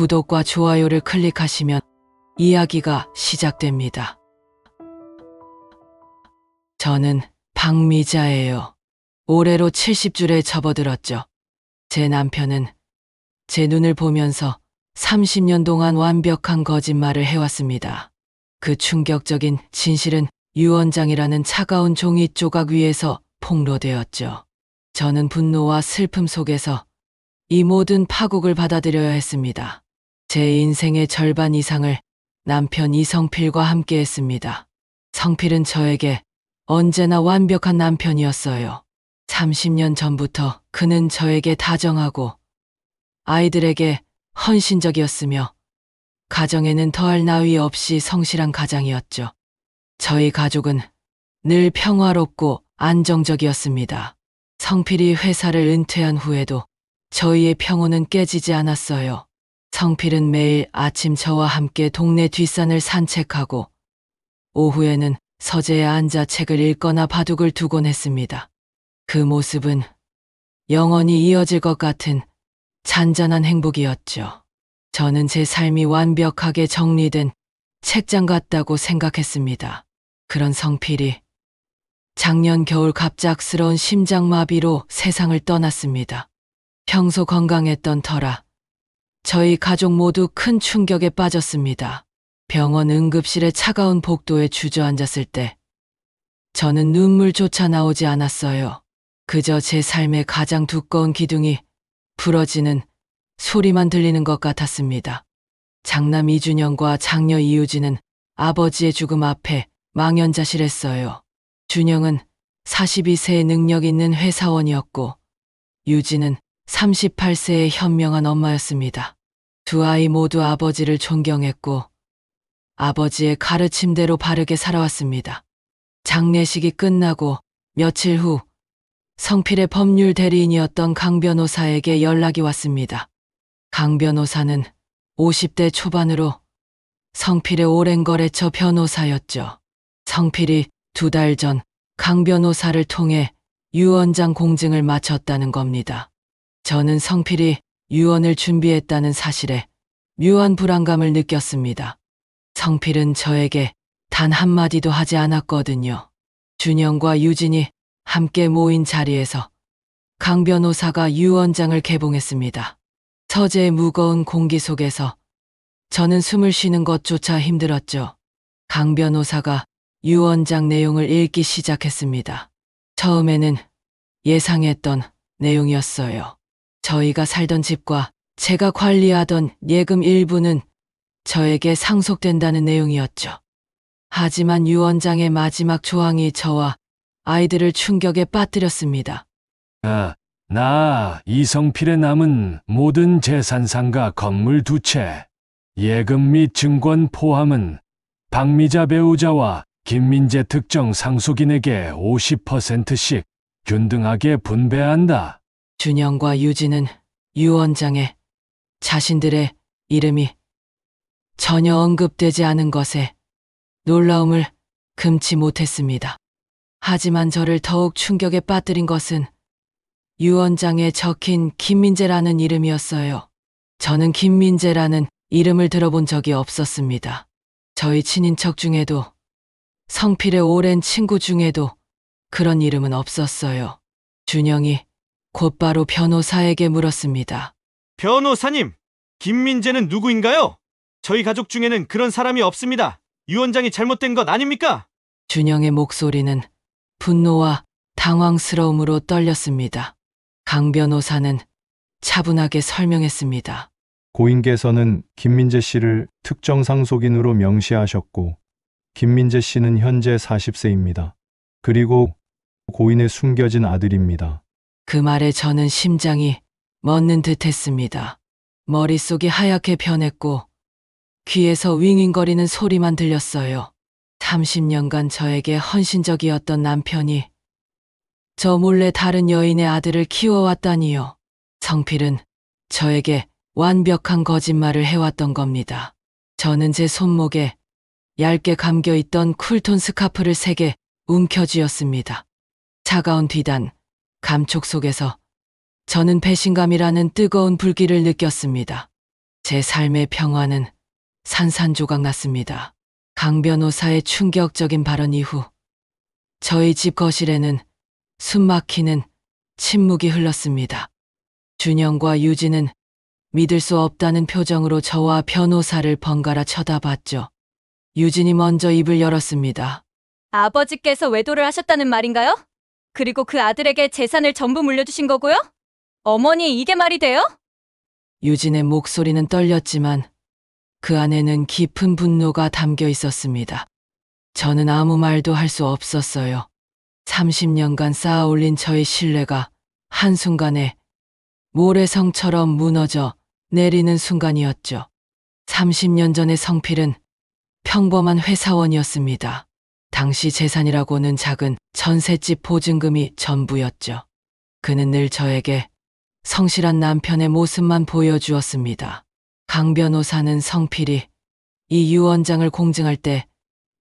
구독과 좋아요를 클릭하시면 이야기가 시작됩니다. 저는 박미자예요. 올해로 70줄에 접어들었죠. 제 남편은 제 눈을 보면서 30년 동안 완벽한 거짓말을 해왔습니다. 그 충격적인 진실은 유언장이라는 차가운 종이 조각 위에서 폭로되었죠. 저는 분노와 슬픔 속에서 이 모든 파국을 받아들여야 했습니다. 제 인생의 절반 이상을 남편 이성필과 함께 했습니다. 성필은 저에게 언제나 완벽한 남편이었어요. 30년 전부터 그는 저에게 다정하고 아이들에게 헌신적이었으며 가정에는 더할 나위 없이 성실한 가장이었죠. 저희 가족은 늘 평화롭고 안정적이었습니다. 성필이 회사를 은퇴한 후에도 저희의 평온은 깨지지 않았어요. 성필은 매일 아침 저와 함께 동네 뒷산을 산책하고 오후에는 서재에 앉아 책을 읽거나 바둑을 두곤 했습니다. 그 모습은 영원히 이어질 것 같은 잔잔한 행복이었죠. 저는 제 삶이 완벽하게 정리된 책장 같다고 생각했습니다. 그런 성필이 작년 겨울 갑작스러운 심장마비로 세상을 떠났습니다. 평소 건강했던 터라 저희 가족 모두 큰 충격에 빠졌습니다. 병원 응급실의 차가운 복도에 주저앉았을 때 저는 눈물조차 나오지 않았어요. 그저 제 삶의 가장 두꺼운 기둥이 부러지는 소리만 들리는 것 같았습니다. 장남 이준영과 장녀 이유진은 아버지의 죽음 앞에 망연자실했어요. 준영은 42세의 능력 있는 회사원이었고 유진은 38세의 현명한 엄마였습니다. 두 아이 모두 아버지를 존경했고 아버지의 가르침대로 바르게 살아왔습니다. 장례식이 끝나고 며칠 후 성필의 법률 대리인이었던 강 변호사에게 연락이 왔습니다. 강 변호사는 50대 초반으로 성필의 오랜 거래처 변호사였죠. 성필이 2달 전 강 변호사를 통해 유언장 공증을 마쳤다는 겁니다. 저는 성필이 유언을 준비했다는 사실에 묘한 불안감을 느꼈습니다. 성필은 저에게 단 한마디도 하지 않았거든요. 준영과 유진이 함께 모인 자리에서 강 변호사가 유언장을 개봉했습니다. 서재의 무거운 공기 속에서 저는 숨을 쉬는 것조차 힘들었죠. 강 변호사가 유언장 내용을 읽기 시작했습니다. 처음에는 예상했던 내용이었어요. 저희가 살던 집과 제가 관리하던 예금 일부는 저에게 상속된다는 내용이었죠. 하지만 유언장의 마지막 조항이 저와 아이들을 충격에 빠뜨렸습니다. 나 이성필의 남은 모든 재산상가 건물 2채, 예금 및 증권 포함은 박미자 배우자와 김민재 특정 상속인에게 50%씩 균등하게 분배한다. 준영과 유진은 유언장에 자신들의 이름이 전혀 언급되지 않은 것에 놀라움을 금치 못했습니다. 하지만 저를 더욱 충격에 빠뜨린 것은 유언장에 적힌 김민재라는 이름이었어요. 저는 김민재라는 이름을 들어본 적이 없었습니다. 저희 친인척 중에도 성필의 오랜 친구 중에도 그런 이름은 없었어요. 준영이 곧바로 변호사에게 물었습니다. 변호사님, 김민재는 누구인가요? 저희 가족 중에는 그런 사람이 없습니다. 유언장이 잘못된 것 아닙니까? 준영의 목소리는 분노와 당황스러움으로 떨렸습니다. 강 변호사는 차분하게 설명했습니다. 고인께서는 김민재 씨를 특정 상속인으로 명시하셨고 김민재 씨는 현재 40세입니다. 그리고 고인의 숨겨진 아들입니다. 그 말에 저는 심장이 멎는 듯 했습니다. 머릿속이 하얗게 변했고 귀에서 윙윙거리는 소리만 들렸어요. 30년간 저에게 헌신적이었던 남편이 저 몰래 다른 여인의 아들을 키워왔다니요. 성필은 저에게 완벽한 거짓말을 해왔던 겁니다. 저는 제 손목에 얇게 감겨있던 쿨톤 스카프를 3개 움켜쥐었습니다. 차가운 뒤단, 감촉 속에서 저는 배신감이라는 뜨거운 불길을 느꼈습니다. 제 삶의 평화는 산산조각 났습니다. 강 변호사의 충격적인 발언 이후 저희 집 거실에는 숨막히는 침묵이 흘렀습니다. 준영과 유진은 믿을 수 없다는 표정으로 저와 변호사를 번갈아 쳐다봤죠. 유진이 먼저 입을 열었습니다. 아버지께서 외도를 하셨다는 말인가요? 그리고 그 아들에게 재산을 전부 물려주신 거고요? 어머니, 이게 말이 돼요? 유진의 목소리는 떨렸지만 그 안에는 깊은 분노가 담겨 있었습니다. 저는 아무 말도 할 수 없었어요. 30년간 쌓아올린 저의 신뢰가 한순간에 모래성처럼 무너져 내리는 순간이었죠. 30년 전의 성필은 평범한 회사원이었습니다. 당시 재산이라고는 작은 전셋집 보증금이 전부였죠. 그는 늘 저에게 성실한 남편의 모습만 보여주었습니다. 강 변호사는 성필이 이 유언장을 공증할 때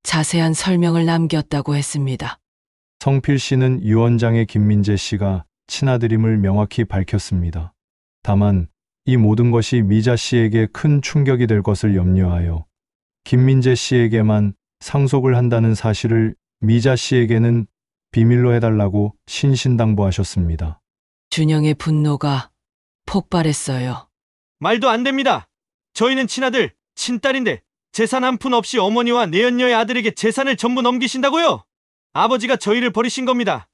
자세한 설명을 남겼다고 했습니다. 성필 씨는 유언장의 김민재 씨가 친아들임을 명확히 밝혔습니다. 다만 이 모든 것이 미자 씨에게 큰 충격이 될 것을 염려하여 김민재 씨에게만 상속을 한다는 사실을 미자 씨에게는 비밀로 해달라고 신신당부하셨습니다. 준영의 분노가 폭발했어요. 말도 안 됩니다. 저희는 친아들, 친딸인데 재산 한 푼 없이 어머니와 내연녀의 아들에게 재산을 전부 넘기신다고요? 아버지가 저희를 버리신 겁니다.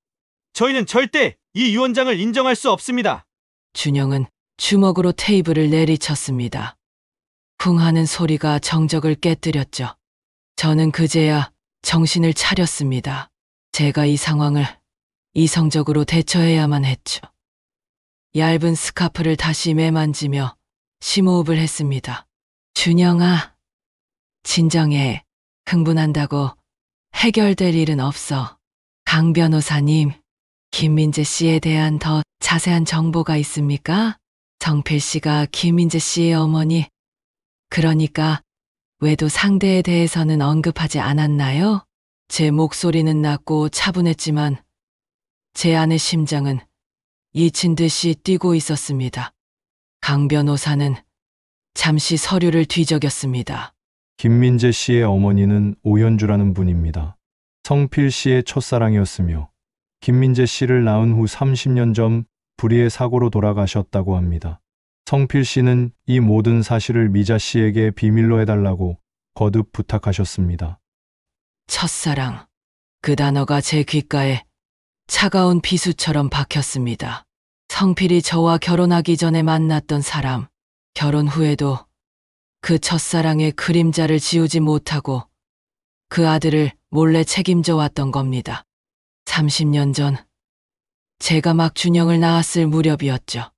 저희는 절대 이 유언장을 인정할 수 없습니다. 준영은 주먹으로 테이블을 내리쳤습니다. 쿵 하는 소리가 정적을 깨뜨렸죠. 저는 그제야 정신을 차렸습니다. 제가 이 상황을 이성적으로 대처해야만 했죠. 얇은 스카프를 다시 매만지며 심호흡을 했습니다. 준영아, 진정해. 흥분한다고 해결될 일은 없어. 강 변호사님, 김민재 씨에 대한 더 자세한 정보가 있습니까? 성필 씨가 김민재 씨의 어머니, 그러니까 외도 상대에 대해서는 언급하지 않았나요? 제 목소리는 낮고 차분했지만 제 안의 심장은 잊힌 듯이 뛰고 있었습니다. 강 변호사는 잠시 서류를 뒤적였습니다. 김민재 씨의 어머니는 오현주라는 분입니다. 성필 씨의 첫사랑이었으며 김민재 씨를 낳은 후 30년 전 불의의 사고로 돌아가셨다고 합니다. 성필 씨는 이 모든 사실을 미자 씨에게 비밀로 해달라고 거듭 부탁하셨습니다. 첫사랑. 그 단어가 제 귓가에 차가운 비수처럼 박혔습니다. 성필이 저와 결혼하기 전에 만났던 사람, 결혼 후에도 그 첫사랑의 그림자를 지우지 못하고 그 아들을 몰래 책임져 왔던 겁니다. 30년 전 제가 막 준영을 낳았을 무렵이었죠.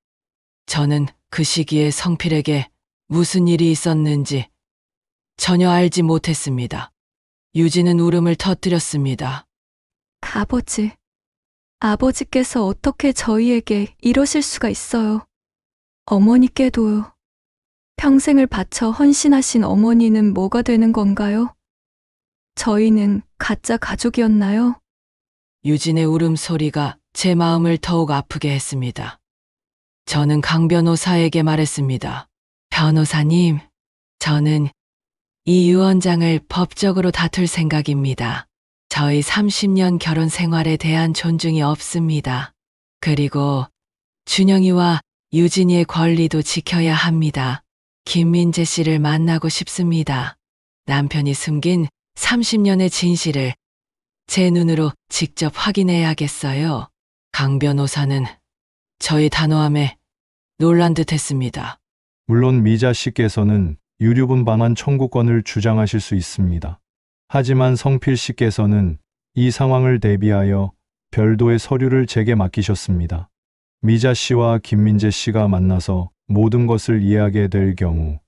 저는 그 시기에 성필에게 무슨 일이 있었는지 전혀 알지 못했습니다. 유진은 울음을 터뜨렸습니다. 아버지께서 어떻게 저희에게 이러실 수가 있어요. 어머니께도요. 평생을 바쳐 헌신하신 어머니는 뭐가 되는 건가요? 저희는 가짜 가족이었나요? 유진의 울음소리가 제 마음을 더욱 아프게 했습니다. 저는 강 변호사에게 말했습니다. 변호사님, 저는 이 유언장을 법적으로 다툴 생각입니다. 저희 30년 결혼 생활에 대한 존중이 없습니다. 그리고 준영이와 유진이의 권리도 지켜야 합니다. 김민재 씨를 만나고 싶습니다. 남편이 숨긴 30년의 진실을 제 눈으로 직접 확인해야겠어요. 강 변호사는 저의 단호함에 놀란 듯 했습니다. 물론 미자 씨께서는 유류분 반환 청구권을 주장하실 수 있습니다. 하지만 성필 씨께서는 이 상황을 대비하여 별도의 서류를 제게 맡기셨습니다. 미자 씨와 김민재 씨가 만나서 모든 것을 이해하게 될 경우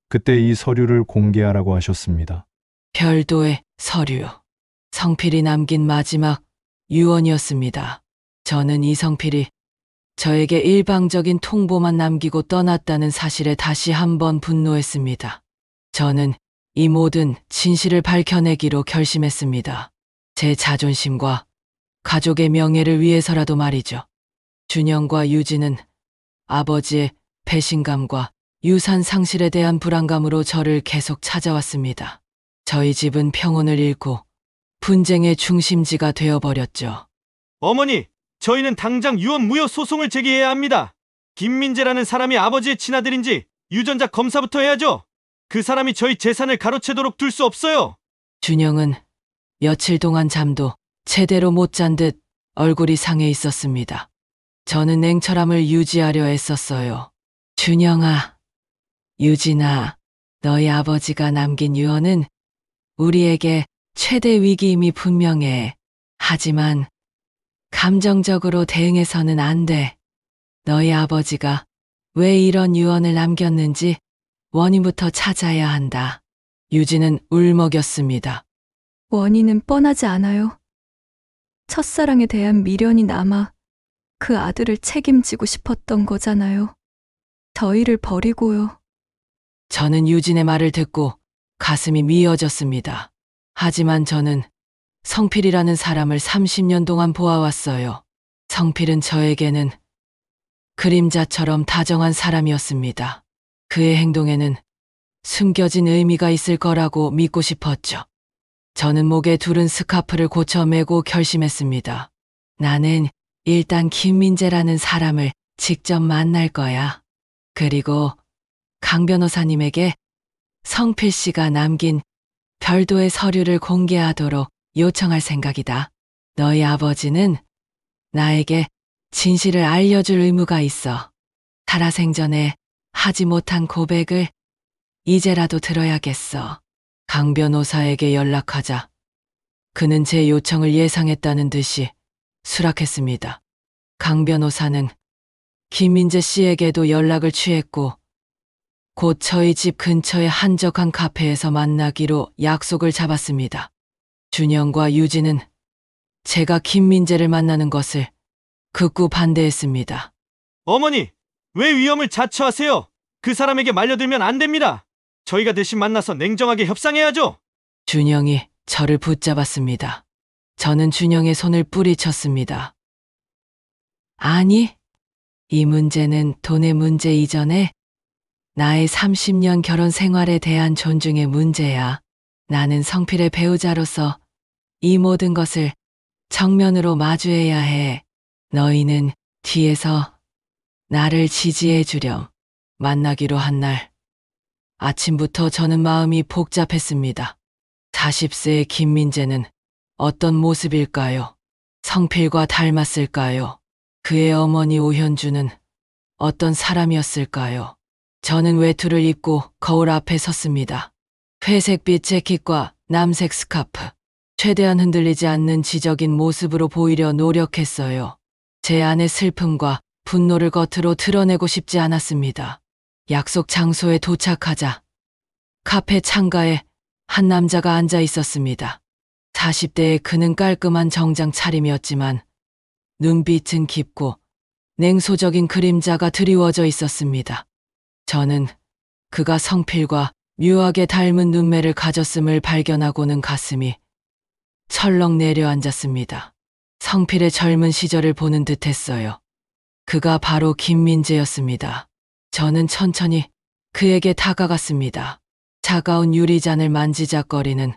그때 이 서류를 공개하라고 하셨습니다. 별도의 서류. 성필이 남긴 마지막 유언이었습니다. 저는 이성필이 저에게 일방적인 통보만 남기고 떠났다는 사실에 다시 한번 분노했습니다. 저는 이 모든 진실을 밝혀내기로 결심했습니다. 제 자존심과 가족의 명예를 위해서라도 말이죠. 준영과 유진은 아버지의 배신감과 유산 상실에 대한 불안감으로 저를 계속 찾아왔습니다. 저희 집은 평온을 잃고 분쟁의 중심지가 되어버렸죠. 어머니, 저희는 당장 유언 무효 소송을 제기해야 합니다. 김민재라는 사람이 아버지의 친아들인지 유전자 검사부터 해야죠. 그 사람이 저희 재산을 가로채도록 둘 수 없어요. 준영은 며칠 동안 잠도 제대로 못 잔 듯 얼굴이 상해 있었습니다. 저는 냉철함을 유지하려 애썼어요. 준영아, 유진아, 너희 아버지가 남긴 유언은 우리에게 최대 위기임이 분명해. 하지만 감정적으로 대응해서는 안 돼. 너희 아버지가 왜 이런 유언을 남겼는지 원인부터 찾아야 한다. 유진은 울먹였습니다. 원인은 뻔하지 않아요. 첫사랑에 대한 미련이 남아 그 아들을 책임지고 싶었던 거잖아요. 저희를 버리고요. 저는 유진의 말을 듣고 가슴이 미어졌습니다. 하지만 저는 성필이라는 사람을 30년 동안 보아왔어요. 성필은 저에게는 그림자처럼 다정한 사람이었습니다. 그의 행동에는 숨겨진 의미가 있을 거라고 믿고 싶었죠. 저는 목에 두른 스카프를 고쳐 매고 결심했습니다. 나는 일단 김민재라는 사람을 직접 만날 거야. 그리고 강 변호사님에게 성필 씨가 남긴 별도의 서류를 공개하도록 요청할 생각이다. 너희 아버지는 나에게 진실을 알려줄 의무가 있어. 살아생전에 하지 못한 고백을 이제라도 들어야겠어. 강 변호사에게 연락하자 그는 제 요청을 예상했다는 듯이 수락했습니다. 강 변호사는 김민재 씨에게도 연락을 취했고 곧 저희 집 근처의 한적한 카페에서 만나기로 약속을 잡았습니다. 준영과 유진은 제가 김민재를 만나는 것을 극구 반대했습니다. 어머니, 왜 위험을 자처하세요? 그 사람에게 말려들면 안 됩니다. 저희가 대신 만나서 냉정하게 협상해야죠. 준영이 저를 붙잡았습니다. 저는 준영의 손을 뿌리쳤습니다. 아니, 이 문제는 돈의 문제 이전에 나의 30년 결혼 생활에 대한 존중의 문제야. 나는 성필의 배우자로서 이 모든 것을 정면으로 마주해야 해. 너희는 뒤에서 나를 지지해 주렴. 만나기로 한 날 아침부터 저는 마음이 복잡했습니다. 40세의 김민재는 어떤 모습일까요? 성필과 닮았을까요? 그의 어머니 오현주는 어떤 사람이었을까요? 저는 외투를 입고 거울 앞에 섰습니다. 회색빛 재킷과 남색 스카프. 최대한 흔들리지 않는 지적인 모습으로 보이려 노력했어요. 제 안의 슬픔과 분노를 겉으로 드러내고 싶지 않았습니다. 약속 장소에 도착하자 카페 창가에 한 남자가 앉아 있었습니다. 40대의 그는 깔끔한 정장 차림이었지만 눈빛은 깊고 냉소적인 그림자가 드리워져 있었습니다. 저는 그가 성필과 묘하게 닮은 눈매를 가졌음을 발견하고는 가슴이 철렁 내려앉았습니다. 성필의 젊은 시절을 보는 듯했어요. 그가 바로 김민재였습니다. 저는 천천히 그에게 다가갔습니다. 차가운 유리잔을 만지작거리는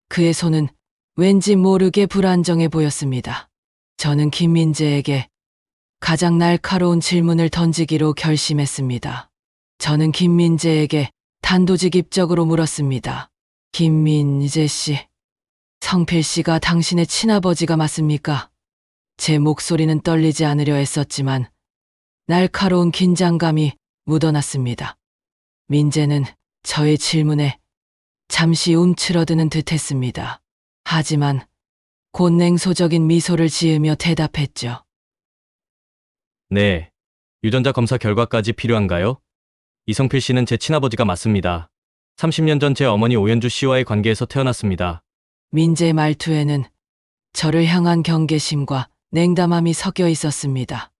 그의 손은 왠지 모르게 불안정해 보였습니다. 저는 김민재에게 가장 날카로운 질문을 던지기로 결심했습니다. 저는 김민재에게 단도직입적으로 물었습니다. 김민재 씨, 성필 씨가 당신의 친아버지가 맞습니까? 제 목소리는 떨리지 않으려 애썼지만 날카로운 긴장감이 묻어났습니다. 민재는 저의 질문에 잠시 움츠러드는 듯했습니다. 하지만 곧 냉소적인 미소를 지으며 대답했죠. 네. 유전자 검사 결과까지 필요한가요? 이성필 씨는 제 친아버지가 맞습니다. 30년 전 제 어머니 오연주 씨와의 관계에서 태어났습니다. 민재의 말투에는 저를 향한 경계심과 냉담함이 섞여 있었습니다.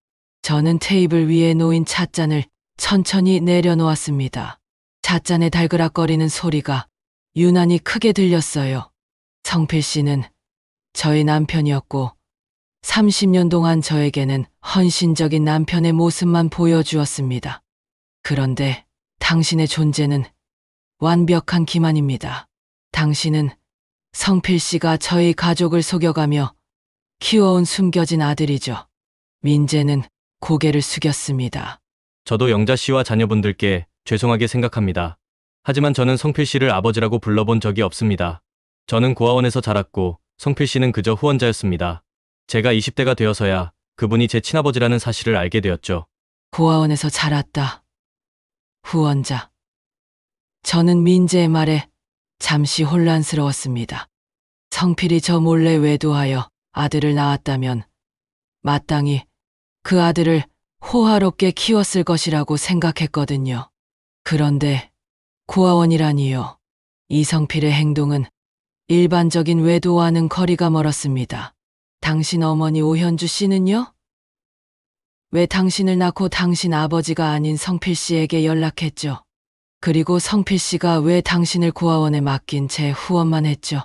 저는 테이블 위에 놓인 찻잔을 천천히 내려놓았습니다. 찻잔의 달그락거리는 소리가 유난히 크게 들렸어요. 성필 씨는 저의 남편이었고 30년 동안 저에게는 헌신적인 남편의 모습만 보여주었습니다. 그런데 당신의 존재는 완벽한 기만입니다. 당신은 성필 씨가 저희 가족을 속여가며 키워온 숨겨진 아들이죠. 민재는 고개를 숙였습니다. 저도 영자 씨와 자녀분들께 죄송하게 생각합니다. 하지만 저는 성필 씨를 아버지라고 불러본 적이 없습니다. 저는 고아원에서 자랐고 성필 씨는 그저 후원자였습니다. 제가 20대가 되어서야 그분이 제 친아버지라는 사실을 알게 되었죠. 고아원에서 자랐다. 후원자. 저는 민재의 말에 잠시 혼란스러웠습니다. 성필이 저 몰래 외도하여 아들을 낳았다면 마땅히 그 아들을 호화롭게 키웠을 것이라고 생각했거든요. 그런데 고아원이라니요. 이성필의 행동은 일반적인 외도와는 거리가 멀었습니다. 당신 어머니 오현주 씨는요? 왜 당신을 낳고 당신 아버지가 아닌 성필 씨에게 연락했죠? 그리고 성필 씨가 왜 당신을 고아원에 맡긴 제 후원만 했죠?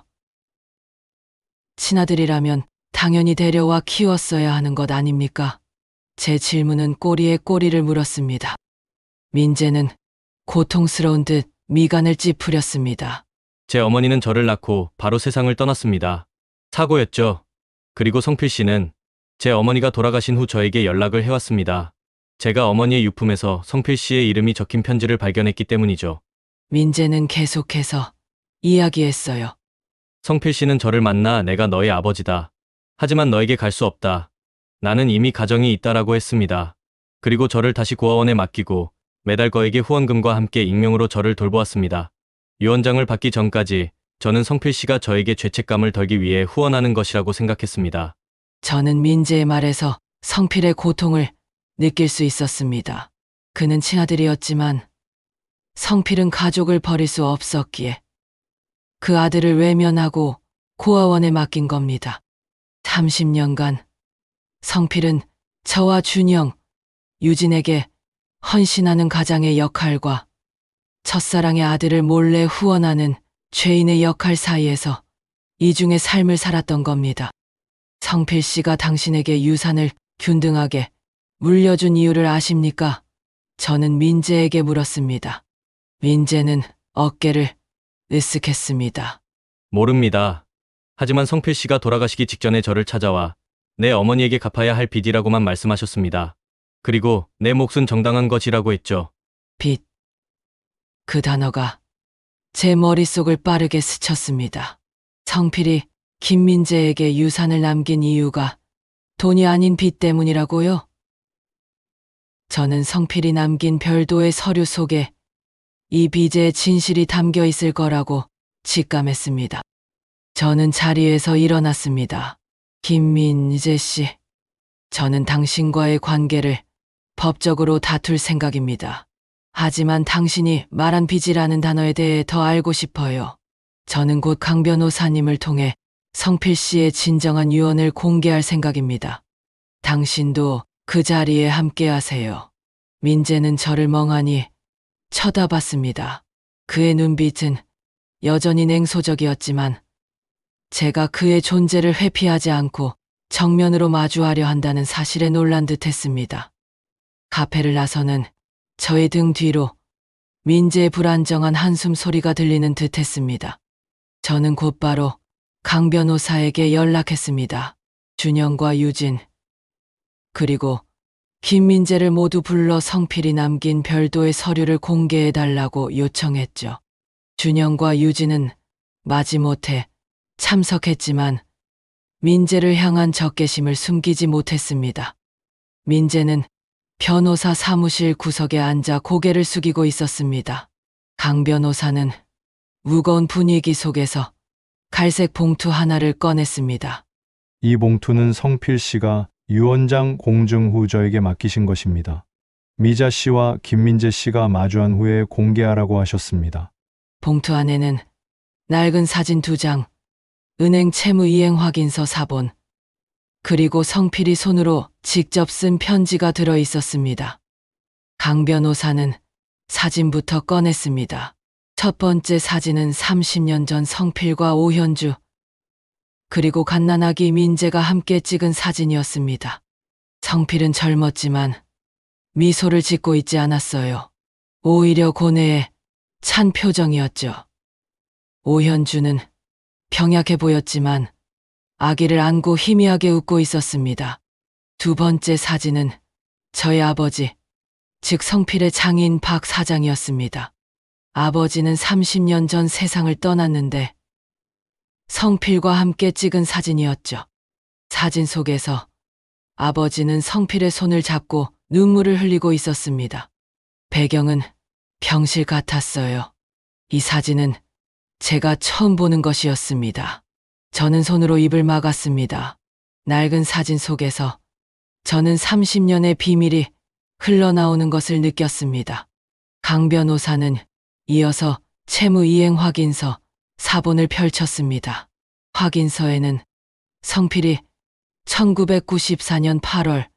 친아들이라면 당연히 데려와 키웠어야 하는 것 아닙니까? 제 질문은 꼬리에 꼬리를 물었습니다. 민재는 고통스러운 듯 미간을 찌푸렸습니다. 제 어머니는 저를 낳고 바로 세상을 떠났습니다. 사고였죠. 그리고 성필 씨는 제 어머니가 돌아가신 후 저에게 연락을 해왔습니다. 제가 어머니의 유품에서 성필 씨의 이름이 적힌 편지를 발견했기 때문이죠. 민재는 계속해서 이야기했어요. 성필 씨는 저를 만나 내가 너의 아버지다. 하지만 너에게 갈 수 없다. 나는 이미 가정이 있다라고 했습니다. 그리고 저를 다시 고아원에 맡기고 매달 거액의 후원금과 함께 익명으로 저를 돌보았습니다. 유언장을 받기 전까지 저는 성필 씨가 저에게 죄책감을 덜기 위해 후원하는 것이라고 생각했습니다. 저는 민재의 말에서 성필의 고통을 느낄 수 있었습니다. 그는 친아들이었지만 성필은 가족을 버릴 수 없었기에 그 아들을 외면하고 고아원에 맡긴 겁니다. 30년간 성필은 저와 준영, 유진에게 헌신하는 가장의 역할과 첫사랑의 아들을 몰래 후원하는 죄인의 역할 사이에서 이중의 삶을 살았던 겁니다. 성필 씨가 당신에게 유산을 균등하게 물려준 이유를 아십니까? 저는 민재에게 물었습니다. 민재는 어깨를 으쓱했습니다. 모릅니다. 하지만 성필 씨가 돌아가시기 직전에 저를 찾아와 내 어머니에게 갚아야 할 빚이라고만 말씀하셨습니다. 그리고 내 몫은 정당한 것이라고 했죠. 빚. 그 단어가 제 머릿속을 빠르게 스쳤습니다. 성필이 김민재에게 유산을 남긴 이유가 돈이 아닌 빚 때문이라고요? 저는 성필이 남긴 별도의 서류 속에 이 빚의 진실이 담겨 있을 거라고 직감했습니다. 저는 자리에서 일어났습니다. 김민재 씨, 저는 당신과의 관계를 법적으로 다툴 생각입니다. 하지만 당신이 말한 빚이라는 단어에 대해 더 알고 싶어요. 저는 곧 강 변호사님을 통해 성필 씨의 진정한 유언을 공개할 생각입니다. 당신도 그 자리에 함께하세요. 민재는 저를 멍하니 쳐다봤습니다. 그의 눈빛은 여전히 냉소적이었지만 제가 그의 존재를 회피하지 않고 정면으로 마주하려 한다는 사실에 놀란 듯했습니다. 카페를 나서는 저의 등 뒤로 민재의 불안정한 한숨 소리가 들리는 듯했습니다. 저는 곧바로 강 변호사에게 연락했습니다. 준영과 유진, 그리고 김민재를 모두 불러 성필이 남긴 별도의 서류를 공개해달라고 요청했죠. 준영과 유진은 마지못해 참석했지만 민재를 향한 적개심을 숨기지 못했습니다. 민재는 변호사 사무실 구석에 앉아 고개를 숙이고 있었습니다. 강 변호사는 무거운 분위기 속에서 갈색 봉투 하나를 꺼냈습니다. 이 봉투는 성필 씨가 유언장 공증 후 저에게 맡기신 것입니다. 미자 씨와 김민재 씨가 마주한 후에 공개하라고 하셨습니다. 봉투 안에는 낡은 사진 2장, 은행 채무 이행 확인서 4본, 그리고 성필이 손으로 직접 쓴 편지가 들어 있었습니다. 강 변호사는 사진부터 꺼냈습니다. 첫 번째 사진은 30년 전 성필과 오현주, 그리고 갓난아기 민재가 함께 찍은 사진이었습니다. 성필은 젊었지만 미소를 짓고 있지 않았어요. 오히려 고뇌에 찬 표정이었죠. 오현주는 병약해 보였지만 아기를 안고 희미하게 웃고 있었습니다. 두 번째 사진은 저희 아버지, 즉 성필의 장인 박 사장이었습니다. 아버지는 30년 전 세상을 떠났는데 성필과 함께 찍은 사진이었죠. 사진 속에서 아버지는 성필의 손을 잡고 눈물을 흘리고 있었습니다. 배경은 병실 같았어요. 이 사진은 제가 처음 보는 것이었습니다. 저는 손으로 입을 막았습니다. 낡은 사진 속에서 저는 30년의 비밀이 흘러나오는 것을 느꼈습니다. 강 변호사는 이어서 채무이행 확인서 사본을 펼쳤습니다. 확인서에는 성필이 1994년 8월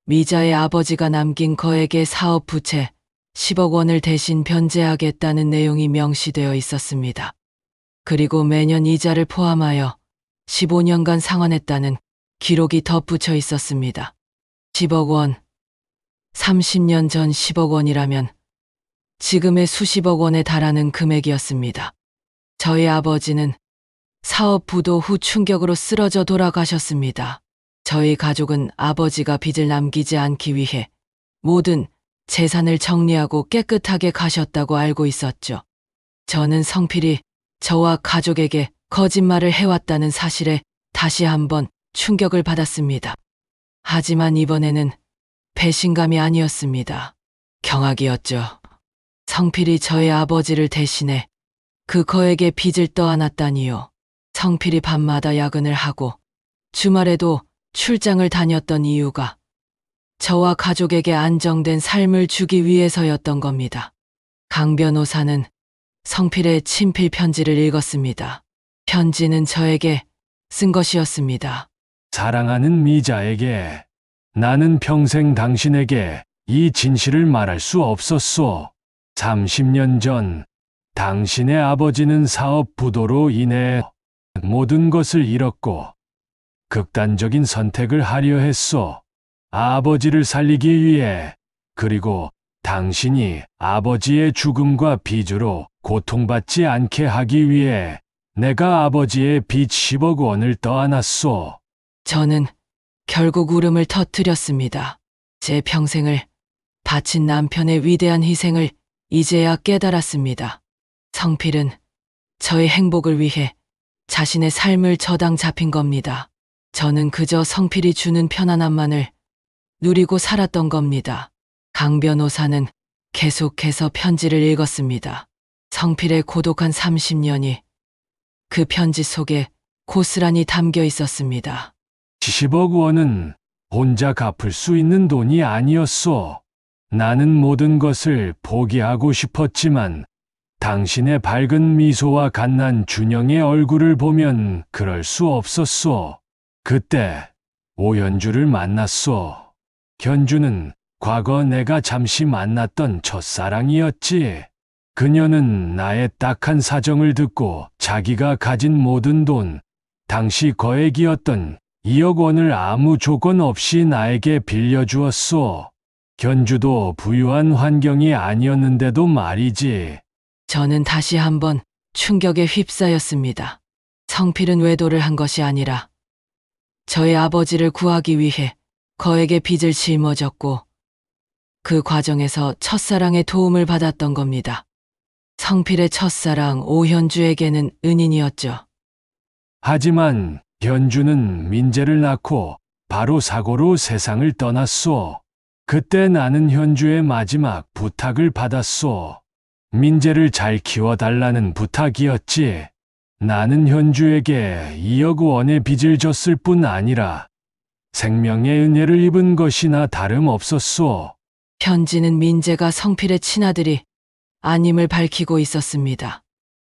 미자의 아버지가 남긴 거액의 사업 부채 10억 원을 대신 변제하겠다는 내용이 명시되어 있었습니다. 그리고 매년 이자를 포함하여 15년간 상환했다는 기록이 덧붙여 있었습니다. 10억 원. 30년 전 10억 원이라면 지금의 수십억 원에 달하는 금액이었습니다. 저희 아버지는 사업 부도 후 충격으로 쓰러져 돌아가셨습니다. 저희 가족은 아버지가 빚을 남기지 않기 위해 모든 재산을 정리하고 깨끗하게 가셨다고 알고 있었죠. 저는 성필이 저와 가족에게 거짓말을 해왔다는 사실에 다시 한번 충격을 받았습니다. 하지만 이번에는 배신감이 아니었습니다. 경악이었죠. 성필이 저의 아버지를 대신해 그 거액의 빚을 떠안았다니요. 성필이 밤마다 야근을 하고 주말에도 출장을 다녔던 이유가 저와 가족에게 안정된 삶을 주기 위해서였던 겁니다. 강 변호사는 성필의 친필 편지를 읽었습니다. 편지는 저에게 쓴 것이었습니다. 사랑하는 미자에게 나는 평생 당신에게 이 진실을 말할 수 없었소. 30년 전 당신의 아버지는 사업 부도로 인해 모든 것을 잃었고 극단적인 선택을 하려 했소. 아버지를 살리기 위해, 그리고 당신이 아버지의 죽음과 빚으로 고통받지 않게 하기 위해 내가 아버지의 빚 10억 원을 떠안았소. 저는 결국 울음을 터뜨렸습니다. 제 평생을 바친 남편의 위대한 희생을 이제야 깨달았습니다. 성필은 저의 행복을 위해 자신의 삶을 저당 잡힌 겁니다. 저는 그저 성필이 주는 편안함만을 누리고 살았던 겁니다. 강 변호사는 계속해서 편지를 읽었습니다. 성필의 고독한 30년이 그 편지 속에 고스란히 담겨 있었습니다. 10억 원은 혼자 갚을 수 있는 돈이 아니었소. 나는 모든 것을 포기하고 싶었지만 당신의 밝은 미소와 갓난 준영의 얼굴을 보면 그럴 수 없었소. 그때 오현주를 만났소. 현주는 과거 내가 잠시 만났던 첫사랑이었지. 그녀는 나의 딱한 사정을 듣고 자기가 가진 모든 돈, 당시 거액이었던 2억 원을 아무 조건 없이 나에게 빌려주었소. 현주도 부유한 환경이 아니었는데도 말이지. 저는 다시 한번 충격에 휩싸였습니다. 성필은 외도를 한 것이 아니라 저의 아버지를 구하기 위해 거액의 빚을 짊어졌고 그 과정에서 첫사랑의 도움을 받았던 겁니다. 성필의 첫사랑 오현주에게는 은인이었죠. 하지만 현주는 민재를 낳고 바로 사고로 세상을 떠났소. 그때 나는 현주의 마지막 부탁을 받았소. 민재를 잘 키워달라는 부탁이었지. 나는 현주에게 2억 원의 빚을 졌을 뿐 아니라 생명의 은혜를 입은 것이나 다름없었소. 편지는 민재가 성필의 친아들이 아님을 밝히고 있었습니다.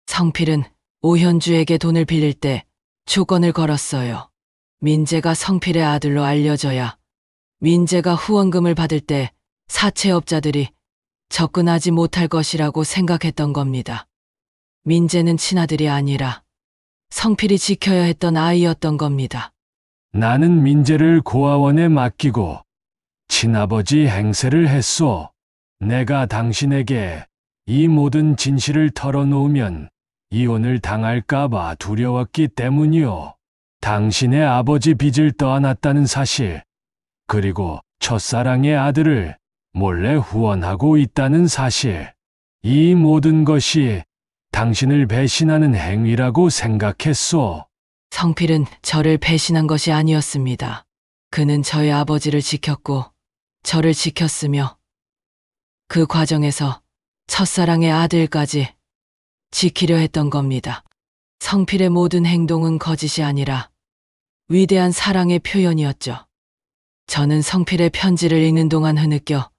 성필은 오현주에게 돈을 빌릴 때 조건을 걸었어요. 민재가 성필의 아들로 알려져야 민재가 후원금을 받을 때 사채업자들이 접근하지 못할 것이라고 생각했던 겁니다. 민재는 친아들이 아니라 성필이 지켜야 했던 아이였던 겁니다. 나는 민재를 고아원에 맡기고 친아버지 행세를 했소. 내가 당신에게 이 모든 진실을 털어놓으면 이혼을 당할까봐 두려웠기 때문이요. 당신의 아버지 빚을 떠안았다는 사실, 그리고 첫사랑의 아들을 몰래 후원하고 있다는 사실, 이 모든 것이 당신을 배신하는 행위라고 생각했소. 성필은 저를 배신한 것이 아니었습니다. 그는 저의 아버지를 지켰고 저를 지켰으며 그 과정에서 첫사랑의 아들까지 지키려 했던 겁니다. 성필의 모든 행동은 거짓이 아니라 위대한 사랑의 표현이었죠. 저는 성필의 편지를 읽는 동안 흐느껴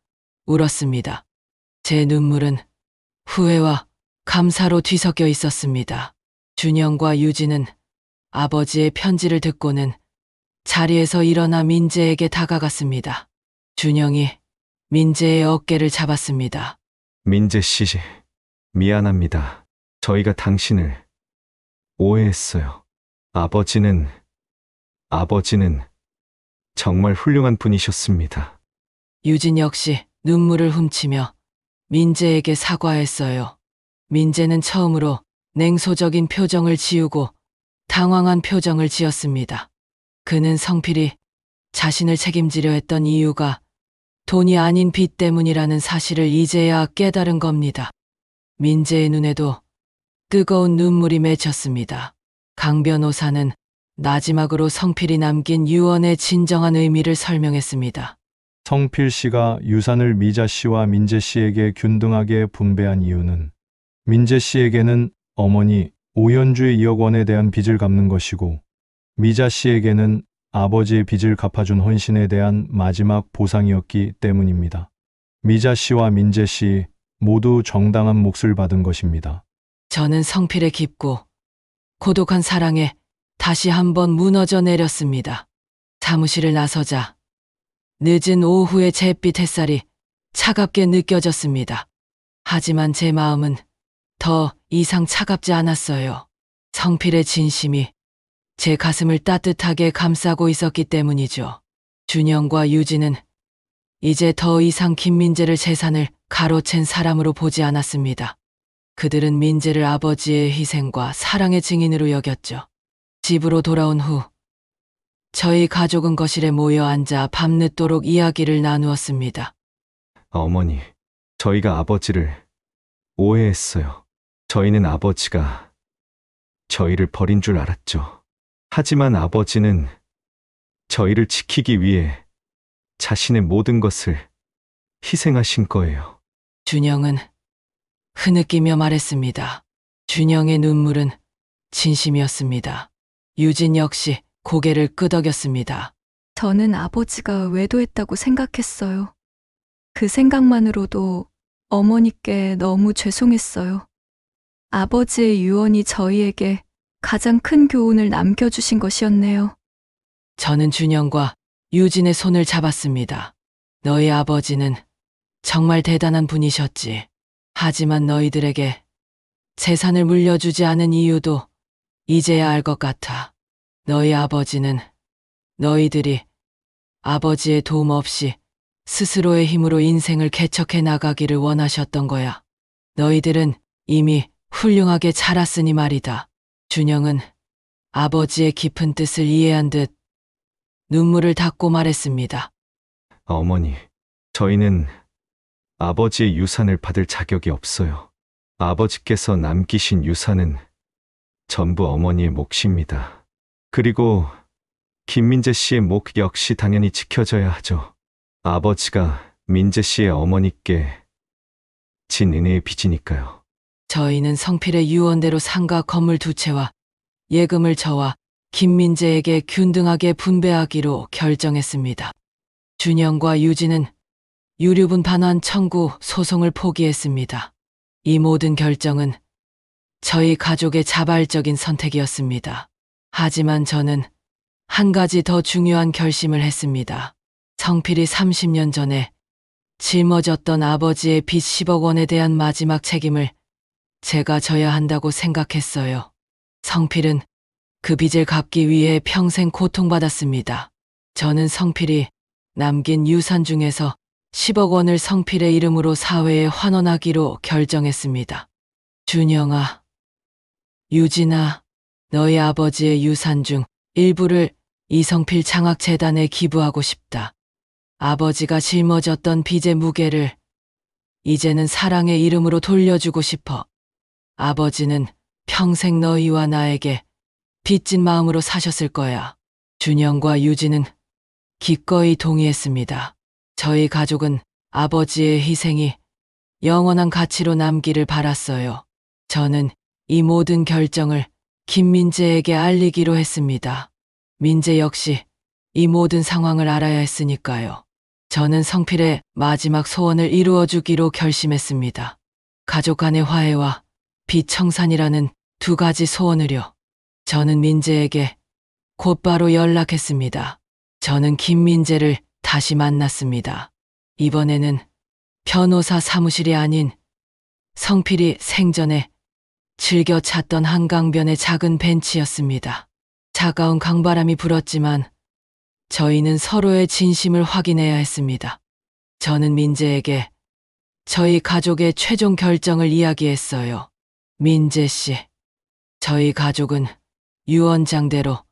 울었습니다. 제 눈물은 후회와 감사로 뒤섞여 있었습니다. 준영과 유진은 아버지의 편지를 듣고는 자리에서 일어나 민재에게 다가갔습니다. 준영이 민재의 어깨를 잡았습니다. 민재 씨, 미안합니다. 저희가 당신을 오해했어요. 아버지는 정말 훌륭한 분이셨습니다. 유진 역시 눈물을 훔치며 민재에게 사과했어요. 민재는 처음으로 냉소적인 표정을 지우고 당황한 표정을 지었습니다. 그는 성필이 자신을 책임지려 했던 이유가 돈이 아닌 빚 때문이라는 사실을 이제야 깨달은 겁니다. 민재의 눈에도 뜨거운 눈물이 맺혔습니다. 강 변호사는 마지막으로 성필이 남긴 유언의 진정한 의미를 설명했습니다. 성필 씨가 유산을 미자 씨와 민재 씨에게 균등하게 분배한 이유는 민재 씨에게는 어머니 오현주의 2억 원에 대한 빚을 갚는 것이고 미자 씨에게는 아버지의 빚을 갚아준 헌신에 대한 마지막 보상이었기 때문입니다. 미자 씨와 민재 씨 모두 정당한 몫을 받은 것입니다. 저는 성필의 깊고 고독한 사랑에 다시 한번 무너져 내렸습니다. 사무실을 나서자 늦은 오후의 잿빛 햇살이 차갑게 느껴졌습니다. 하지만 제 마음은 더 이상 차갑지 않았어요. 성필의 진심이 제 가슴을 따뜻하게 감싸고 있었기 때문이죠. 준영과 유진은 이제 더 이상 김민재를 재산을 가로챈 사람으로 보지 않았습니다. 그들은 민재를 아버지의 희생과 사랑의 증인으로 여겼죠. 집으로 돌아온 후 저희 가족은 거실에 모여 앉아 밤늦도록 이야기를 나누었습니다. 어머니, 저희가 아버지를 오해했어요. 저희는 아버지가 저희를 버린 줄 알았죠. 하지만 아버지는 저희를 지키기 위해 자신의 모든 것을 희생하신 거예요. 준영은 흐느끼며 말했습니다. 준영의 눈물은 진심이었습니다. 유진 역시 고개를 끄덕였습니다. 저는 아버지가 외도했다고 생각했어요. 그 생각만으로도 어머니께 너무 죄송했어요. 아버지의 유언이 저희에게 가장 큰 교훈을 남겨주신 것이었네요. 저는 준영과 유진의 손을 잡았습니다. 너희 아버지는 정말 대단한 분이셨지. 하지만 너희들에게 재산을 물려주지 않은 이유도 이제야 알 것 같아. 너희 아버지는 너희들이 아버지의 도움 없이 스스로의 힘으로 인생을 개척해 나가기를 원하셨던 거야. 너희들은 이미 훌륭하게 자랐으니 말이다. 준영은 아버지의 깊은 뜻을 이해한 듯 눈물을 닦고 말했습니다. 어머니, 저희는 아버지의 유산을 받을 자격이 없어요. 아버지께서 남기신 유산은 전부 어머니의 몫입니다. 그리고 김민재 씨의 몫 역시 당연히 지켜져야 하죠. 아버지가 민재 씨의 어머니께 진 은혜의 빚이니까요. 저희는 성필의 유언대로 상가 건물 2채와 예금을 저와 김민재에게 균등하게 분배하기로 결정했습니다. 준영과 유진은 유류분 반환 청구 소송을 포기했습니다. 이 모든 결정은 저희 가족의 자발적인 선택이었습니다. 하지만 저는 한 가지 더 중요한 결심을 했습니다. 성필이 30년 전에 짊어졌던 아버지의 빚 10억 원에 대한 마지막 책임을 제가 져야 한다고 생각했어요. 성필은 그 빚을 갚기 위해 평생 고통받았습니다. 저는 성필이 남긴 유산 중에서 10억 원을 성필의 이름으로 사회에 환원하기로 결정했습니다. 준영아, 유진아, 너희 아버지의 유산 중 일부를 이성필 장학재단에 기부하고 싶다. 아버지가 짊어졌던 빚의 무게를 이제는 사랑의 이름으로 돌려주고 싶어. 아버지는 평생 너희와 나에게 빚진 마음으로 사셨을 거야. 준영과 유진은 기꺼이 동의했습니다. 저희 가족은 아버지의 희생이 영원한 가치로 남기를 바랐어요. 저는 이 모든 결정을 김민재에게 알리기로 했습니다. 민재 역시 이 모든 상황을 알아야 했으니까요. 저는 성필의 마지막 소원을 이루어주기로 결심했습니다. 가족 간의 화해와 빚 청산이라는 두 가지 소원을요. 저는 민재에게 곧바로 연락했습니다. 저는 김민재를 다시 만났습니다. 이번에는 변호사 사무실이 아닌 성필이 생전에 즐겨 찾던 한강변의 작은 벤치였습니다. 차가운 강바람이 불었지만 저희는 서로의 진심을 확인해야 했습니다. 저는 민재에게 저희 가족의 최종 결정을 이야기했어요. 민재 씨, 저희 가족은 유언장대로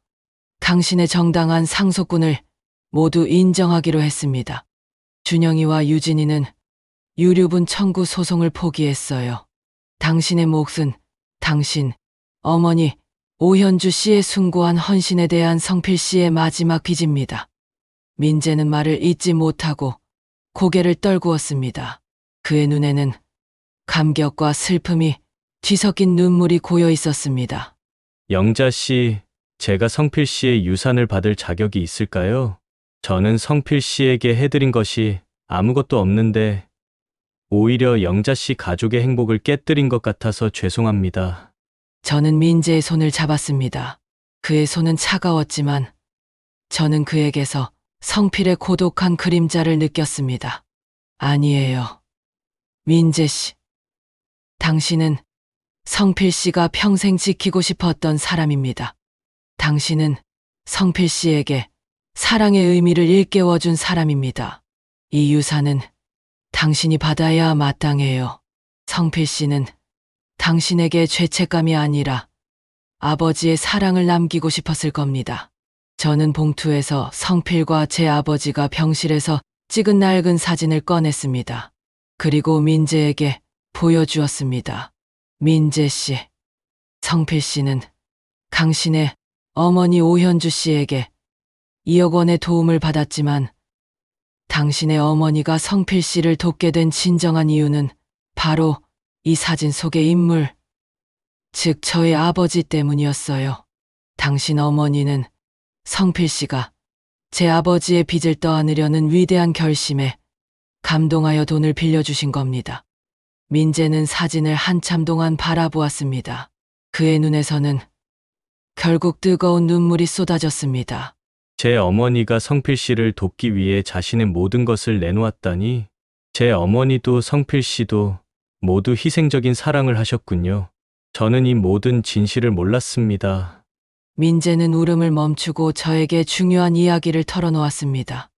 당신의 정당한 상속분을 모두 인정하기로 했습니다. 준영이와 유진이는 유류분 청구 소송을 포기했어요. 당신의 몫은 당신, 어머니, 오현주 씨의 숭고한 헌신에 대한 성필 씨의 마지막 빚입니다. 민재는 말을 잇지 못하고 고개를 떨구었습니다. 그의 눈에는 감격과 슬픔이 뒤섞인 눈물이 고여 있었습니다. 영자 씨, 제가 성필 씨의 유산을 받을 자격이 있을까요? 저는 성필 씨에게 해드린 것이 아무것도 없는데 오히려 영자 씨 가족의 행복을 깨뜨린 것 같아서 죄송합니다. 저는 민재의 손을 잡았습니다. 그의 손은 차가웠지만 저는 그에게서 성필의 고독한 그림자를 느꼈습니다. 아니에요. 민재 씨. 당신은 성필 씨가 평생 지키고 싶었던 사람입니다. 당신은 성필 씨에게 사랑의 의미를 일깨워준 사람입니다. 이 유산은 당신이 받아야 마땅해요. 성필 씨는 당신에게 죄책감이 아니라 아버지의 사랑을 남기고 싶었을 겁니다. 저는 봉투에서 성필과 제 아버지가 병실에서 찍은 낡은 사진을 꺼냈습니다. 그리고 민재에게 보여주었습니다. 민재 씨, 성필 씨는 당신의 어머니 오현주 씨에게 2억 원의 도움을 받았지만 당신의 어머니가 성필 씨를 돕게 된 진정한 이유는 바로 이 사진 속의 인물, 즉 저의 아버지 때문이었어요. 당신 어머니는 성필 씨가 제 아버지의 빚을 떠안으려는 위대한 결심에 감동하여 돈을 빌려주신 겁니다. 민재는 사진을 한참 동안 바라보았습니다. 그의 눈에서는 결국 뜨거운 눈물이 쏟아졌습니다. 제 어머니가 성필 씨를 돕기 위해 자신의 모든 것을 내놓았다니, 제 어머니도 성필 씨도 모두 희생적인 사랑을 하셨군요. 저는 이 모든 진실을 몰랐습니다. 민재는 울음을 멈추고 저에게 중요한 이야기를 털어놓았습니다.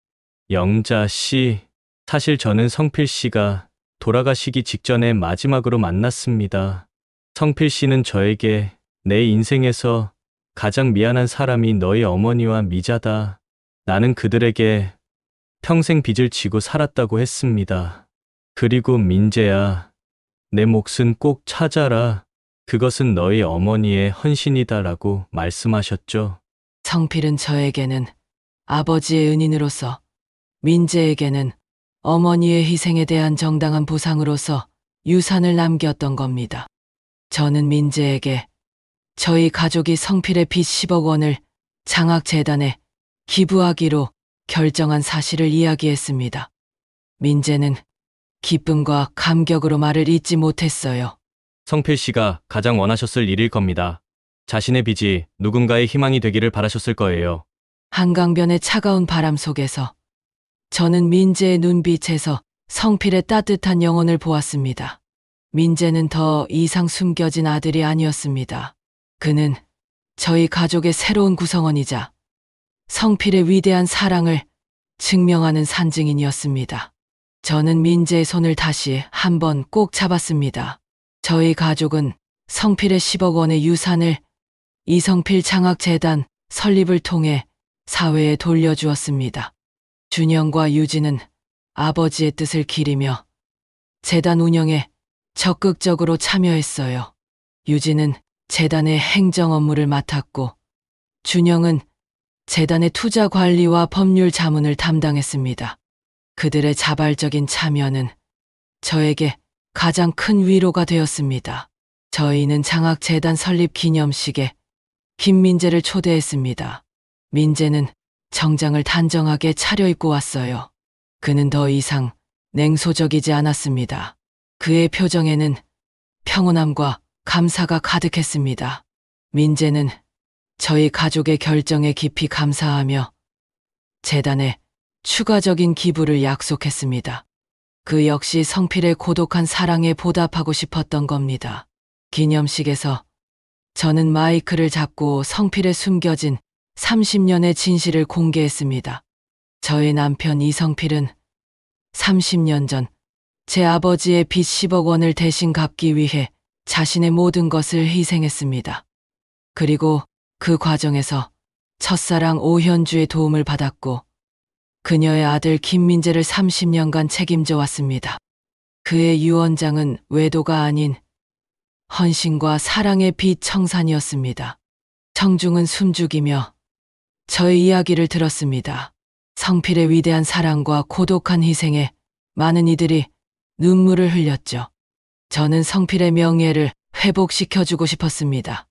영자 씨, 사실 저는 성필 씨가 돌아가시기 직전에 마지막으로 만났습니다. 성필 씨는 저에게 내 인생에서 가장 미안한 사람이 너희 어머니와 미자다. 나는 그들에게 평생 빚을 지고 살았다고 했습니다. 그리고 민재야, 내 몫은 꼭 찾아라. 그것은 너희 어머니의 헌신이다라고 말씀하셨죠. 성필은 저에게는 아버지의 은인으로서, 민재에게는 어머니의 희생에 대한 정당한 보상으로서 유산을 남겼던 겁니다. 저는 민재에게 저희 가족이 성필의 빚 10억 원을 장학재단에 기부하기로 결정한 사실을 이야기했습니다. 민재는 기쁨과 감격으로 말을 잇지 못했어요. 성필 씨가 가장 원하셨을 일일 겁니다. 자신의 빚이 누군가의 희망이 되기를 바라셨을 거예요. 한강변의 차가운 바람 속에서 저는 민재의 눈빛에서 성필의 따뜻한 영혼을 보았습니다. 민재는 더 이상 숨겨진 아들이 아니었습니다. 그는 저희 가족의 새로운 구성원이자 성필의 위대한 사랑을 증명하는 산증인이었습니다. 저는 민재의 손을 다시 한번 꼭 잡았습니다. 저희 가족은 성필의 10억 원의 유산을 이성필 장학재단 설립을 통해 사회에 돌려주었습니다. 준영과 유진은 아버지의 뜻을 기리며 재단 운영에 적극적으로 참여했어요. 유진은 재단의 행정 업무를 맡았고, 준영은 재단의 투자 관리와 법률 자문을 담당했습니다. 그들의 자발적인 참여는 저에게 가장 큰 위로가 되었습니다. 저희는 장학재단 설립 기념식에 김민재를 초대했습니다. 민재는 정장을 단정하게 차려입고 왔어요. 그는 더 이상 냉소적이지 않았습니다. 그의 표정에는 평온함과 감사가 가득했습니다. 민재는 저희 가족의 결정에 깊이 감사하며 재단에 추가적인 기부를 약속했습니다. 그 역시 성필의 고독한 사랑에 보답하고 싶었던 겁니다. 기념식에서 저는 마이크를 잡고 성필의 숨겨진 30년의 진실을 공개했습니다. 저의 남편 이성필은 30년 전 제 아버지의 빚 10억 원을 대신 갚기 위해 자신의 모든 것을 희생했습니다. 그리고 그 과정에서 첫사랑 오현주의 도움을 받았고, 그녀의 아들 김민재를 30년간 책임져 왔습니다. 그의 유언장은 외도가 아닌 헌신과 사랑의 빛 청산이었습니다. 청중은 숨죽이며 저의 이야기를 들었습니다. 성필의 위대한 사랑과 고독한 희생에 많은 이들이 눈물을 흘렸죠. 저는 성필의 명예를 회복시켜주고 싶었습니다.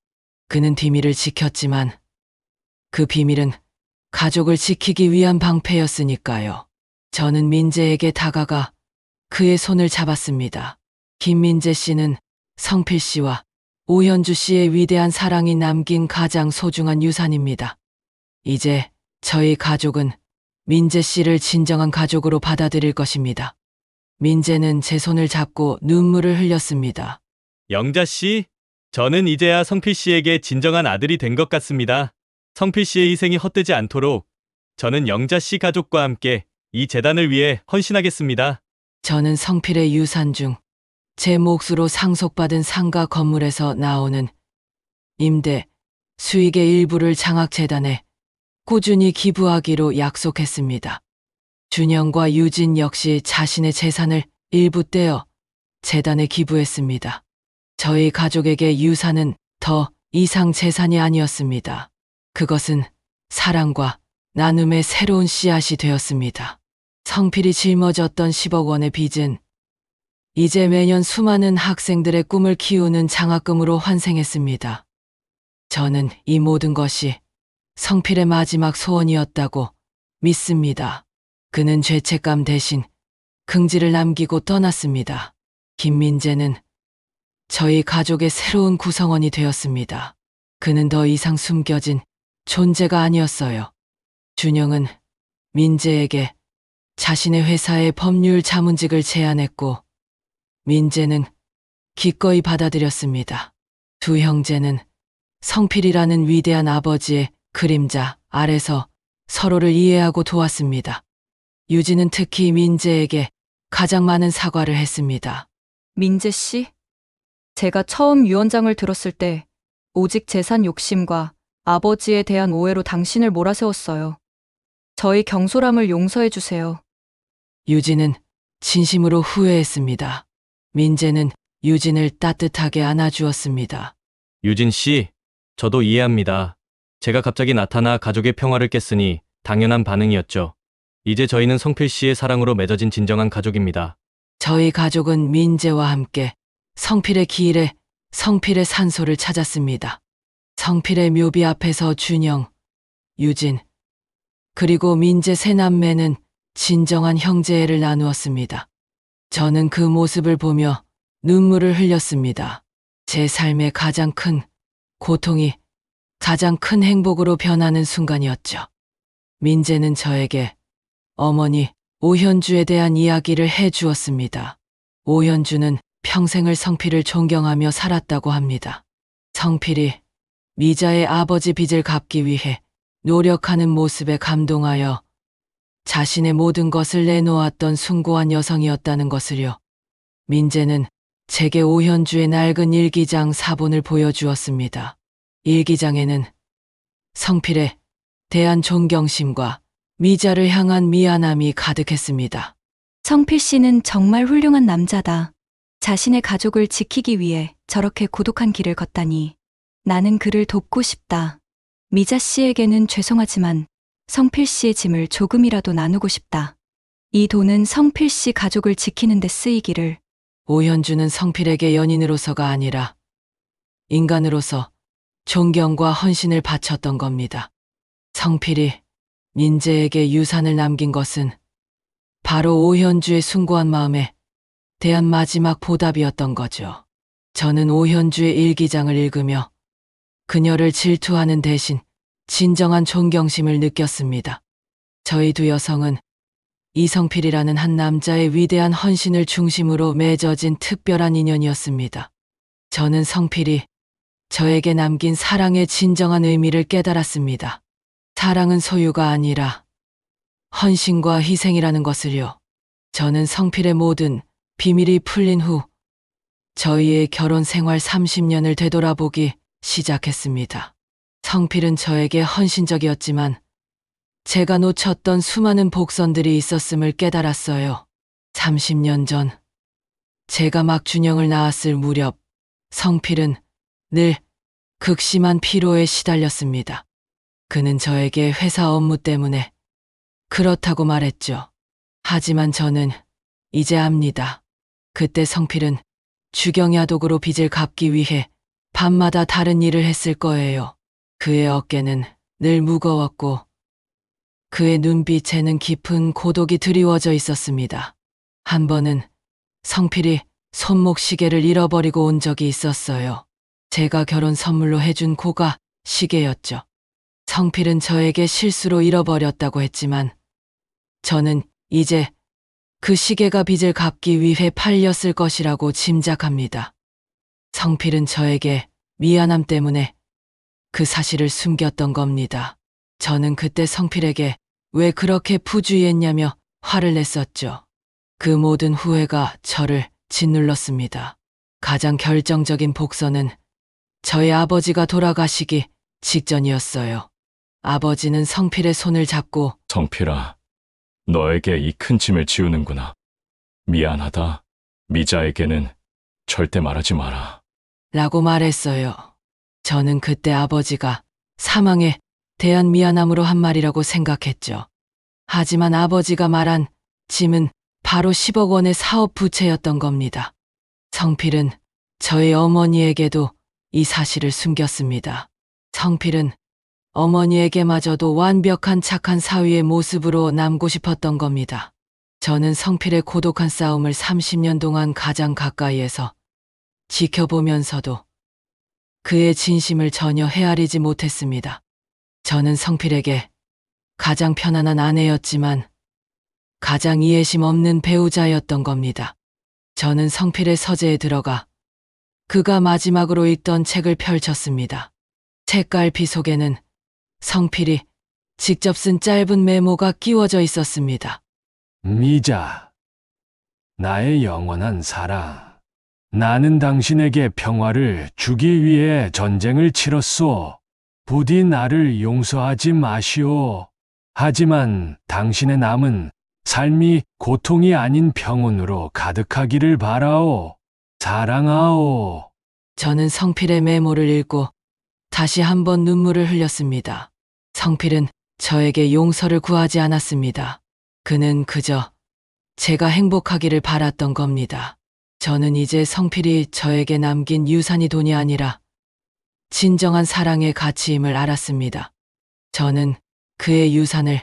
그는 비밀을 지켰지만 그 비밀은 가족을 지키기 위한 방패였으니까요. 저는 민재에게 다가가 그의 손을 잡았습니다. 김민재 씨는 성필 씨와 오현주 씨의 위대한 사랑이 남긴 가장 소중한 유산입니다. 이제 저희 가족은 민재 씨를 진정한 가족으로 받아들일 것입니다. 민재는 제 손을 잡고 눈물을 흘렸습니다. 영자 씨, 저는 이제야 성필 씨에게 진정한 아들이 된 것 같습니다. 성필 씨의 희생이 헛되지 않도록 저는 영자 씨 가족과 함께 이 재단을 위해 헌신하겠습니다. 저는 성필의 유산 중 제 몫으로 상속받은 상가 건물에서 나오는 임대 수익의 일부를 장학재단에 꾸준히 기부하기로 약속했습니다. 준영과 유진 역시 자신의 재산을 일부 떼어 재단에 기부했습니다. 저희 가족에게 유산은 더 이상 재산이 아니었습니다. 그것은 사랑과 나눔의 새로운 씨앗이 되었습니다. 성필이 짊어졌던 10억 원의 빚은 이제 매년 수많은 학생들의 꿈을 키우는 장학금으로 환생했습니다. 저는 이 모든 것이 성필의 마지막 소원이었다고 믿습니다. 그는 죄책감 대신 긍지를 남기고 떠났습니다. 김민재는 저희 가족의 새로운 구성원이 되었습니다. 그는 더 이상 숨겨진 존재가 아니었어요. 준영은 민재에게 자신의 회사의 법률 자문직을 제안했고, 민재는 기꺼이 받아들였습니다. 두 형제는 성필이라는 위대한 아버지의 그림자 아래서 서로를 이해하고 도왔습니다. 유진은 특히 민재에게 가장 많은 사과를 했습니다. 민재 씨, 제가 처음 유언장을 들었을 때 오직 재산 욕심과 아버지에 대한 오해로 당신을 몰아세웠어요. 저희 경솔함을 용서해 주세요. 유진은 진심으로 후회했습니다. 민재는 유진을 따뜻하게 안아주었습니다. 유진 씨, 저도 이해합니다. 제가 갑자기 나타나 가족의 평화를 깼으니 당연한 반응이었죠. 이제 저희는 성필 씨의 사랑으로 맺어진 진정한 가족입니다. 저희 가족은 민재와 함께 성필의 기일에 성필의 산소를 찾았습니다. 성필의 묘비 앞에서 준영, 유진, 그리고 민재 세 남매는 진정한 형제애를 나누었습니다. 저는 그 모습을 보며 눈물을 흘렸습니다. 제 삶의 가장 큰 고통이 가장 큰 행복으로 변하는 순간이었죠. 민재는 저에게 어머니 오현주에 대한 이야기를 해 주었습니다. 오현주는 평생을 성필을 존경하며 살았다고 합니다. 성필이 미자의 아버지 빚을 갚기 위해 노력하는 모습에 감동하여 자신의 모든 것을 내놓았던 숭고한 여성이었다는 것을요. 민재는 제게 오현주의 낡은 일기장 사본을 보여주었습니다. 일기장에는 성필에 대한 존경심과 미자를 향한 미안함이 가득했습니다. 성필 씨는 정말 훌륭한 남자다. 자신의 가족을 지키기 위해 저렇게 고독한 길을 걷다니. 나는 그를 돕고 싶다. 미자 씨에게는 죄송하지만 성필 씨의 짐을 조금이라도 나누고 싶다. 이 돈은 성필 씨 가족을 지키는 데 쓰이기를. 오현주는 성필에게 연인으로서가 아니라 인간으로서 존경과 헌신을 바쳤던 겁니다. 성필이 민재에게 유산을 남긴 것은 바로 오현주의 숭고한 마음에 대한 마지막 보답이었던 거죠. 저는 오현주의 일기장을 읽으며 그녀를 질투하는 대신 진정한 존경심을 느꼈습니다. 저희 두 여성은 이성필이라는 한 남자의 위대한 헌신을 중심으로 맺어진 특별한 인연이었습니다. 저는 성필이 저에게 남긴 사랑의 진정한 의미를 깨달았습니다. 사랑은 소유가 아니라 헌신과 희생이라는 것을요. 저는 성필의 모든 비밀이 풀린 후 저희의 결혼 생활 30년을 되돌아보기 시작했습니다. 성필은 저에게 헌신적이었지만 제가 놓쳤던 수많은 복선들이 있었음을 깨달았어요. 30년 전 제가 막 준영을 낳았을 무렵 성필은 늘 극심한 피로에 시달렸습니다. 그는 저에게 회사 업무 때문에 그렇다고 말했죠. 하지만 저는 이제 압니다. 그때 성필은 주경야독으로 빚을 갚기 위해 밤마다 다른 일을 했을 거예요. 그의 어깨는 늘 무거웠고 그의 눈빛에는 깊은 고독이 드리워져 있었습니다. 한 번은 성필이 손목 시계를 잃어버리고 온 적이 있었어요. 제가 결혼 선물로 해준 고가 시계였죠. 성필은 저에게 실수로 잃어버렸다고 했지만 저는 이제 그 시계가 빚을 갚기 위해 팔렸을 것이라고 짐작합니다. 성필은 저에게 미안함 때문에 그 사실을 숨겼던 겁니다. 저는 그때 성필에게 왜 그렇게 부주의했냐며 화를 냈었죠. 그 모든 후회가 저를 짓눌렀습니다. 가장 결정적인 복선은 저희 아버지가 돌아가시기 직전이었어요. 아버지는 성필의 손을 잡고 성필아, 너에게 이 큰 짐을 지우는구나. 미안하다. 미자에게는 절대 말하지 마라. 라고 말했어요. 저는 그때 아버지가 사망에 대한 미안함으로 한 말이라고 생각했죠. 하지만 아버지가 말한 짐은 바로 10억 원의 사업 부채였던 겁니다. 성필은 저희 어머니에게도 이 사실을 숨겼습니다. 성필은 어머니에게마저도 완벽한 착한 사위의 모습으로 남고 싶었던 겁니다. 저는 성필의 고독한 싸움을 30년 동안 가장 가까이에서 지켜보면서도 그의 진심을 전혀 헤아리지 못했습니다. 저는 성필에게 가장 편안한 아내였지만 가장 이해심 없는 배우자였던 겁니다. 저는 성필의 서재에 들어가 그가 마지막으로 읽던 책을 펼쳤습니다. 책갈피 속에는 성필이 직접 쓴 짧은 메모가 끼워져 있었습니다. 미자, 나의 영원한 사랑. 나는 당신에게 평화를 주기 위해 전쟁을 치렀소. 부디 나를 용서하지 마시오. 하지만 당신의 남은 삶이 고통이 아닌 평온으로 가득하기를 바라오. 사랑하오. 저는 성필의 메모를 읽고 다시 한번 눈물을 흘렸습니다. 성필은 저에게 용서를 구하지 않았습니다. 그는 그저 제가 행복하기를 바랐던 겁니다. 저는 이제 성필이 저에게 남긴 유산이 돈이 아니라 진정한 사랑의 가치임을 알았습니다. 저는 그의 유산을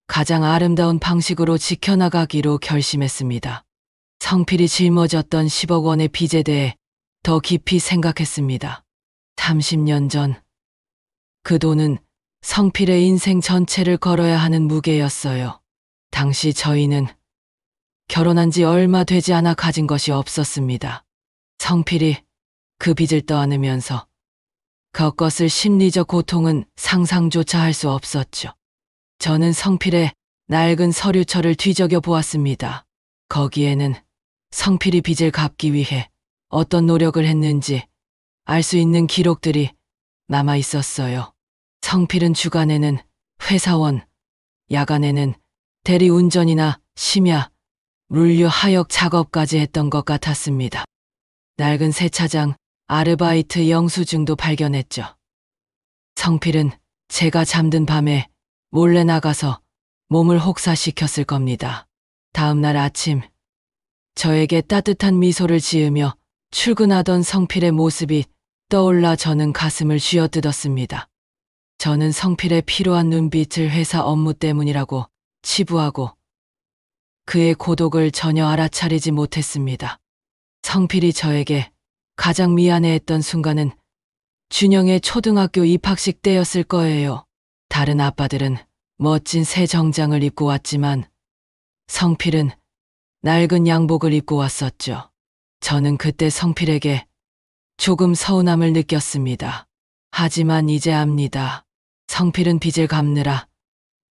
가장 아름다운 방식으로 지켜나가기로 결심했습니다. 성필이 짊어졌던 10억 원의 빚에 대해 더 깊이 생각했습니다. 30년 전 그 돈은 성필의 인생 전체를 걸어야 하는 무게였어요. 당시 저희는 결혼한 지 얼마 되지 않아 가진 것이 없었습니다. 성필이 그 빚을 떠안으면서 겪었을 심리적 고통은 상상조차 할 수 없었죠. 저는 성필의 낡은 서류철을 뒤적여 보았습니다. 거기에는 성필이 빚을 갚기 위해 어떤 노력을 했는지 알 수 있는 기록들이 남아 있었어요. 성필은 주간에는 회사원, 야간에는 대리운전이나 심야, 물류 하역 작업까지 했던 것 같았습니다. 낡은 세차장, 아르바이트 영수증도 발견했죠. 성필은 제가 잠든 밤에 몰래 나가서 몸을 혹사시켰을 겁니다. 다음 날 아침, 저에게 따뜻한 미소를 지으며 출근하던 성필의 모습이 떠올라 저는 가슴을 쥐어뜯었습니다. 저는 성필의 피로한 눈빛을 회사 업무 때문이라고 치부하고 그의 고독을 전혀 알아차리지 못했습니다. 성필이 저에게 가장 미안해했던 순간은 준영의 초등학교 입학식 때였을 거예요. 다른 아빠들은 멋진 새 정장을 입고 왔지만 성필은 낡은 양복을 입고 왔었죠. 저는 그때 성필에게 조금 서운함을 느꼈습니다. 하지만 이제 압니다. 성필은 빚을 갚느라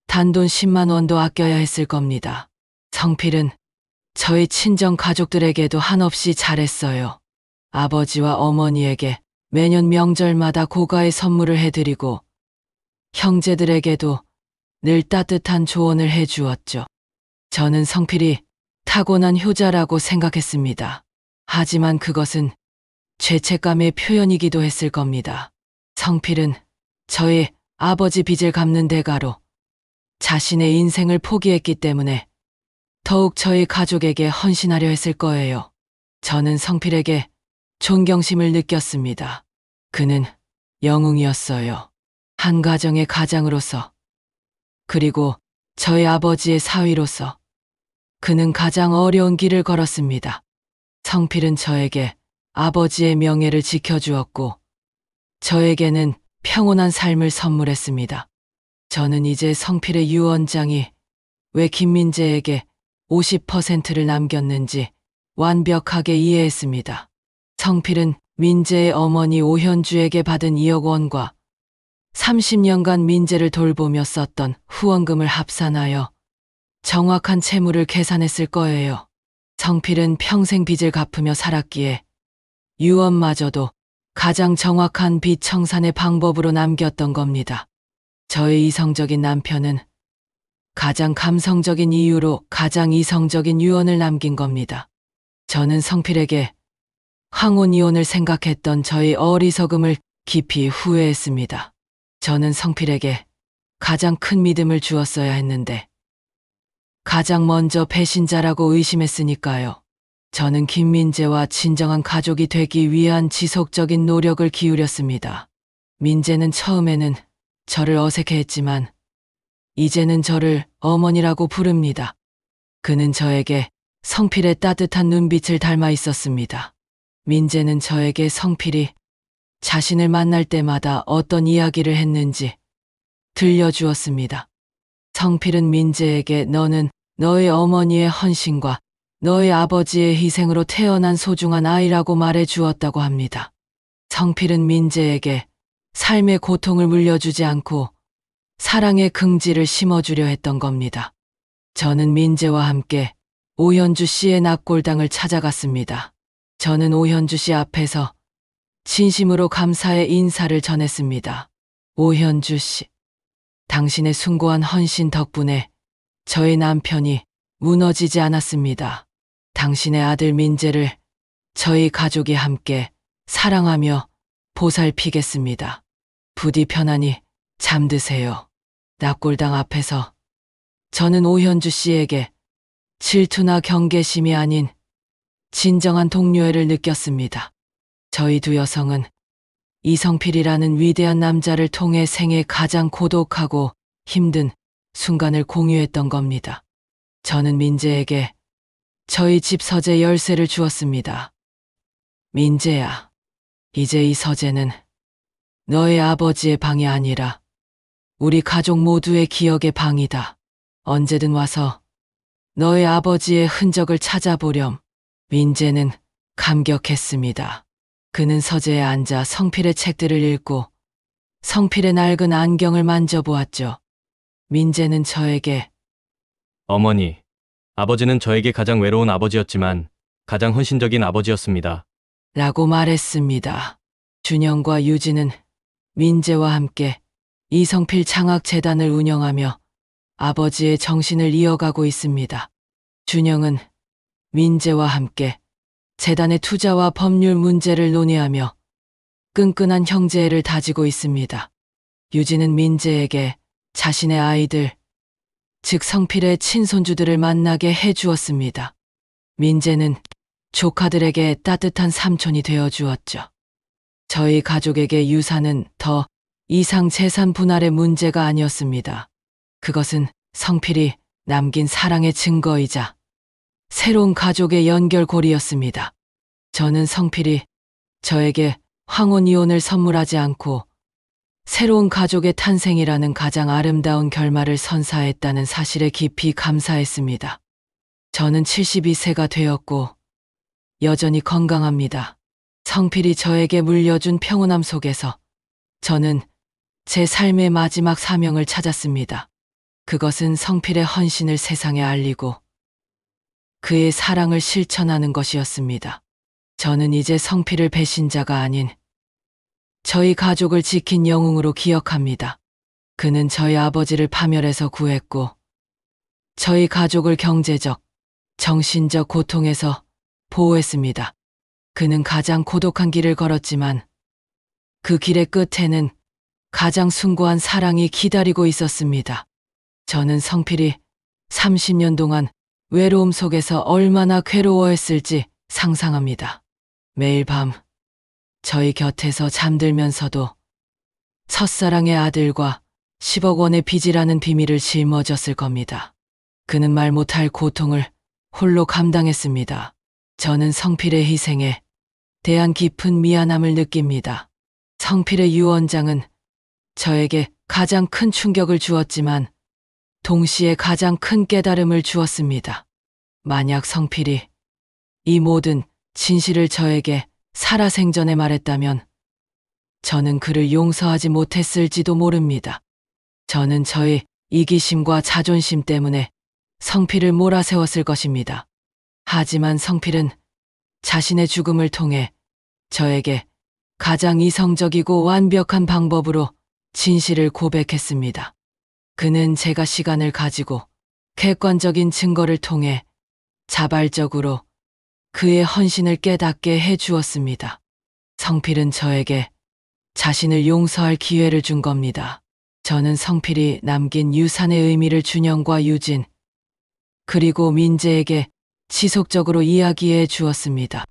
단돈 10만 원도 아껴야 했을 겁니다. 성필은 저희 친정 가족들에게도 한없이 잘했어요. 아버지와 어머니에게 매년 명절마다 고가의 선물을 해드리고 형제들에게도 늘 따뜻한 조언을 해주었죠. 저는 성필이 타고난 효자라고 생각했습니다. 하지만 그것은 죄책감의 표현이기도 했을 겁니다. 성필은 저희 아버지 빚을 갚는 대가로 자신의 인생을 포기했기 때문에 더욱 저희 가족에게 헌신하려 했을 거예요. 저는 성필에게 존경심을 느꼈습니다. 그는 영웅이었어요. 한 가정의 가장으로서, 그리고 저희 아버지의 사위로서 그는 가장 어려운 길을 걸었습니다. 성필은 저에게 아버지의 명예를 지켜주었고 저에게는 평온한 삶을 선물했습니다. 저는 이제 성필의 유언장이 왜 김민재에게 50%를 남겼는지 완벽하게 이해했습니다. 성필은 민재의 어머니 오현주에게 받은 2억 원과 30년간 민재를 돌보며 썼던 후원금을 합산하여 정확한 채무를 계산했을 거예요. 성필은 평생 빚을 갚으며 살았기에 유언마저도 가장 정확한 빚 청산의 방법으로 남겼던 겁니다. 저의 이성적인 남편은 가장 감성적인 이유로 가장 이성적인 유언을 남긴 겁니다. 저는 성필에게 황혼이혼을 생각했던 저의 어리석음을 깊이 후회했습니다. 저는 성필에게 가장 큰 믿음을 주었어야 했는데 가장 먼저 배신자라고 의심했으니까요. 저는 김민재와 진정한 가족이 되기 위한 지속적인 노력을 기울였습니다. 민재는 처음에는 저를 어색해했지만 이제는 저를 어머니라고 부릅니다. 그는 저에게 성필의 따뜻한 눈빛을 닮아 있었습니다. 민재는 저에게 성필이 자신을 만날 때마다 어떤 이야기를 했는지 들려주었습니다. 성필은 민재에게 너는 너의 어머니의 헌신과 너의 아버지의 희생으로 태어난 소중한 아이라고 말해 주었다고 합니다. 성필은 민재에게 삶의 고통을 물려주지 않고 사랑의 긍지를 심어주려 했던 겁니다. 저는 민재와 함께 오현주 씨의 납골당을 찾아갔습니다. 저는 오현주 씨 앞에서 진심으로 감사의 인사를 전했습니다. 오현주 씨, 당신의 숭고한 헌신 덕분에 저희 남편이 무너지지 않았습니다. 당신의 아들 민재를 저희 가족이 함께 사랑하며 보살피겠습니다. 부디 편안히 잠드세요. 납골당 앞에서 저는 오현주 씨에게 질투나 경계심이 아닌 진정한 동료애를 느꼈습니다. 저희 두 여성은 이성필이라는 위대한 남자를 통해 생애 가장 고독하고 힘든 순간을 공유했던 겁니다. 저는 민재에게 저희 집 서재 열쇠를 주었습니다. 민재야, 이제 이 서재는 너의 아버지의 방이 아니라 우리 가족 모두의 기억의 방이다. 언제든 와서 너의 아버지의 흔적을 찾아보렴. 민재는 감격했습니다. 그는 서재에 앉아 성필의 책들을 읽고 성필의 낡은 안경을 만져보았죠. 민재는 저에게 어머니, 아버지는 저에게 가장 외로운 아버지였지만 가장 헌신적인 아버지였습니다. 라고 말했습니다. 준영과 유진은 민재와 함께 이성필 창학재단을 운영하며 아버지의 정신을 이어가고 있습니다. 준영은 민재와 함께 재단의 투자와 법률 문제를 논의하며 끈끈한 형제애를 다지고 있습니다. 유진은 민재에게 자신의 아이들, 즉 성필의 친손주들을 만나게 해주었습니다. 민재는 조카들에게 따뜻한 삼촌이 되어주었죠. 저희 가족에게 유산은 더 이상 재산 분할의 문제가 아니었습니다. 그것은 성필이 남긴 사랑의 증거이자 새로운 가족의 연결고리였습니다. 저는 성필이 저에게 황혼이혼을 선물하지 않고 새로운 가족의 탄생이라는 가장 아름다운 결말을 선사했다는 사실에 깊이 감사했습니다. 저는 72세가 되었고 여전히 건강합니다. 성필이 저에게 물려준 평온함 속에서 저는 제 삶의 마지막 사명을 찾았습니다. 그것은 성필의 헌신을 세상에 알리고 그의 사랑을 실천하는 것이었습니다. 저는 이제 성필을 배신자가 아닌 저희 가족을 지킨 영웅으로 기억합니다. 그는 저희 아버지를 파멸해서 구했고 저희 가족을 경제적, 정신적 고통에서 보호했습니다. 그는 가장 고독한 길을 걸었지만 그 길의 끝에는 가장 숭고한 사랑이 기다리고 있었습니다. 저는 성필이 30년 동안 외로움 속에서 얼마나 괴로워했을지 상상합니다. 매일 밤 저희 곁에서 잠들면서도 첫사랑의 아들과 10억 원의 빚이라는 비밀을 짊어졌을 겁니다. 그는 말 못할 고통을 홀로 감당했습니다. 저는 성필의 희생에 대한 깊은 미안함을 느낍니다. 성필의 유언장은 저에게 가장 큰 충격을 주었지만 동시에 가장 큰 깨달음을 주었습니다. 만약 성필이 이 모든 진실을 저에게 살아생전에 말했다면 저는 그를 용서하지 못했을지도 모릅니다. 저는 저의 이기심과 자존심 때문에 성필을 몰아세웠을 것입니다. 하지만 성필은 자신의 죽음을 통해 저에게 가장 이성적이고 완벽한 방법으로 진실을 고백했습니다. 그는 제가 시간을 가지고 객관적인 증거를 통해 자발적으로 그의 헌신을 깨닫게 해주었습니다. 성필은 저에게 자신을 용서할 기회를 준 겁니다. 저는 성필이 남긴 유산의 의미를 준영과 유진, 그리고 민재에게 지속적으로 이야기해 주었습니다.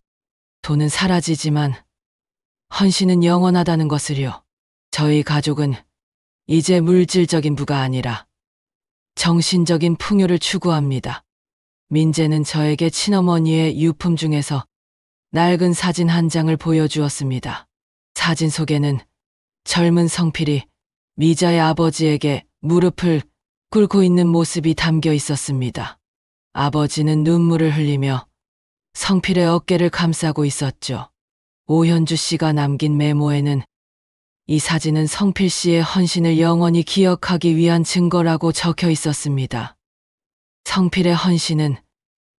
돈은 사라지지만 헌신은 영원하다는 것을요. 저희 가족은 이제 물질적인 부가 아니라 정신적인 풍요를 추구합니다. 민재는 저에게 친어머니의 유품 중에서 낡은 사진 한 장을 보여주었습니다. 사진 속에는 젊은 성필이 미자의 아버지에게 무릎을 꿇고 있는 모습이 담겨 있었습니다. 아버지는 눈물을 흘리며 성필의 어깨를 감싸고 있었죠. 오현주 씨가 남긴 메모에는 이 사진은 성필 씨의 헌신을 영원히 기억하기 위한 증거라고 적혀 있었습니다. 성필의 헌신은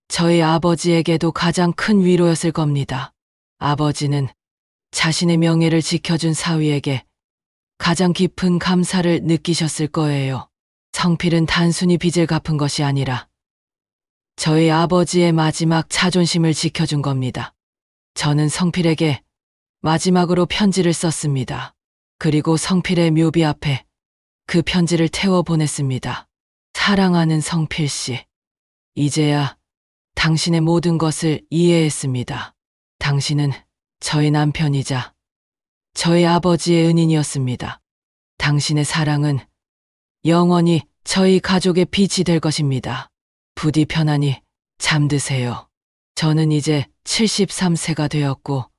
저희 아버지에게도 가장 큰 위로였을 겁니다. 아버지는 자신의 명예를 지켜준 사위에게 가장 깊은 감사를 느끼셨을 거예요. 성필은 단순히 빚을 갚은 것이 아니라 저희 아버지의 마지막 자존심을 지켜준 겁니다. 저는 성필에게 마지막으로 편지를 썼습니다. 그리고 성필의 묘비 앞에 그 편지를 태워 보냈습니다. 사랑하는 성필 씨, 이제야 당신의 모든 것을 이해했습니다. 당신은 저희 남편이자 저희 아버지의 은인이었습니다. 당신의 사랑은 영원히 저희 가족의 빛이 될 것입니다. 부디 편안히 잠드세요. 저는 이제 73세가 되었고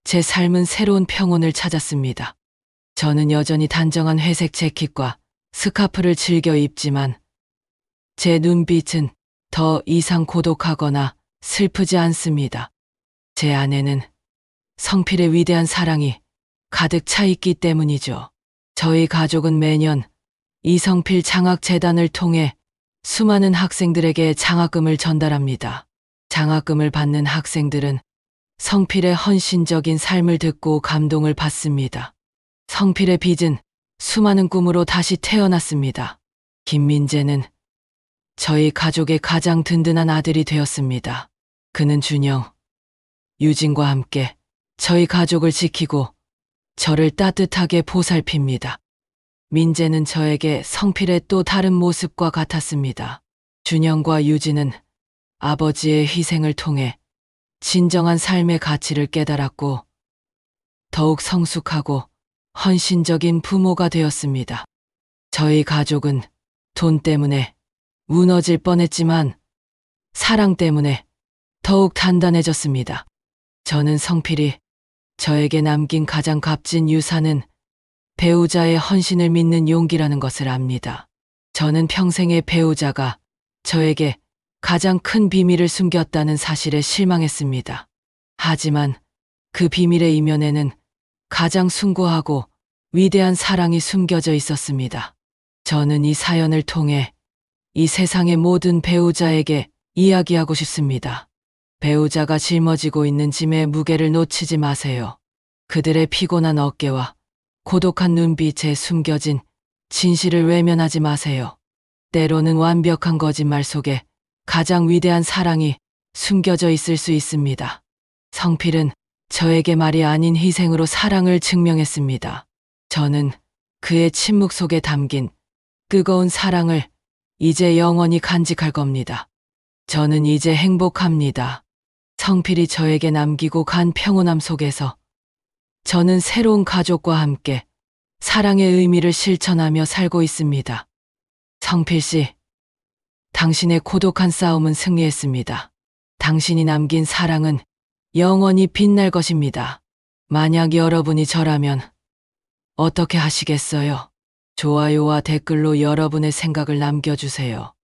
제 삶은 새로운 평온을 찾았습니다. 저는 여전히 단정한 회색 재킷과 스카프를 즐겨 입지만 제 눈빛은 더 이상 고독하거나 슬프지 않습니다. 제 안에는 성필의 위대한 사랑이 가득 차 있기 때문이죠. 저희 가족은 매년 이성필 장학재단을 통해 수많은 학생들에게 장학금을 전달합니다. 장학금을 받는 학생들은 성필의 헌신적인 삶을 듣고 감동을 받습니다. 성필의 빚은 수많은 꿈으로 다시 태어났습니다. 김민재는 저희 가족의 가장 든든한 아들이 되었습니다. 그는 준영, 유진과 함께 저희 가족을 지키고 저를 따뜻하게 보살핍니다. 민재는 저에게 성필의 또 다른 모습과 같았습니다. 준영과 유진은 아버지의 희생을 통해 진정한 삶의 가치를 깨달았고 더욱 성숙하고 헌신적인 부모가 되었습니다. 저희 가족은 돈 때문에 무너질 뻔했지만 사랑 때문에 더욱 단단해졌습니다. 저는 성필이 저에게 남긴 가장 값진 유산은 배우자의 헌신을 믿는 용기라는 것을 압니다. 저는 평생의 배우자가 저에게 가장 큰 비밀을 숨겼다는 사실에 실망했습니다. 하지만 그 비밀의 이면에는 가장 숭고하고 위대한 사랑이 숨겨져 있었습니다. 저는 이 사연을 통해 이 세상의 모든 배우자에게 이야기하고 싶습니다. 배우자가 짊어지고 있는 짐의 무게를 놓치지 마세요. 그들의 피곤한 어깨와 고독한 눈빛에 숨겨진 진실을 외면하지 마세요. 때로는 완벽한 거짓말 속에 가장 위대한 사랑이 숨겨져 있을 수 있습니다. 성필은 저에게 말이 아닌 희생으로 사랑을 증명했습니다. 저는 그의 침묵 속에 담긴 뜨거운 사랑을 이제 영원히 간직할 겁니다. 저는 이제 행복합니다. 성필이 저에게 남기고 간 평온함 속에서 저는 새로운 가족과 함께 사랑의 의미를 실천하며 살고 있습니다. 성필 씨, 당신의 고독한 싸움은 승리했습니다. 당신이 남긴 사랑은 영원히 빛날 것입니다. 만약 여러분이 저라면 어떻게 하시겠어요? 좋아요와 댓글로 여러분의 생각을 남겨주세요.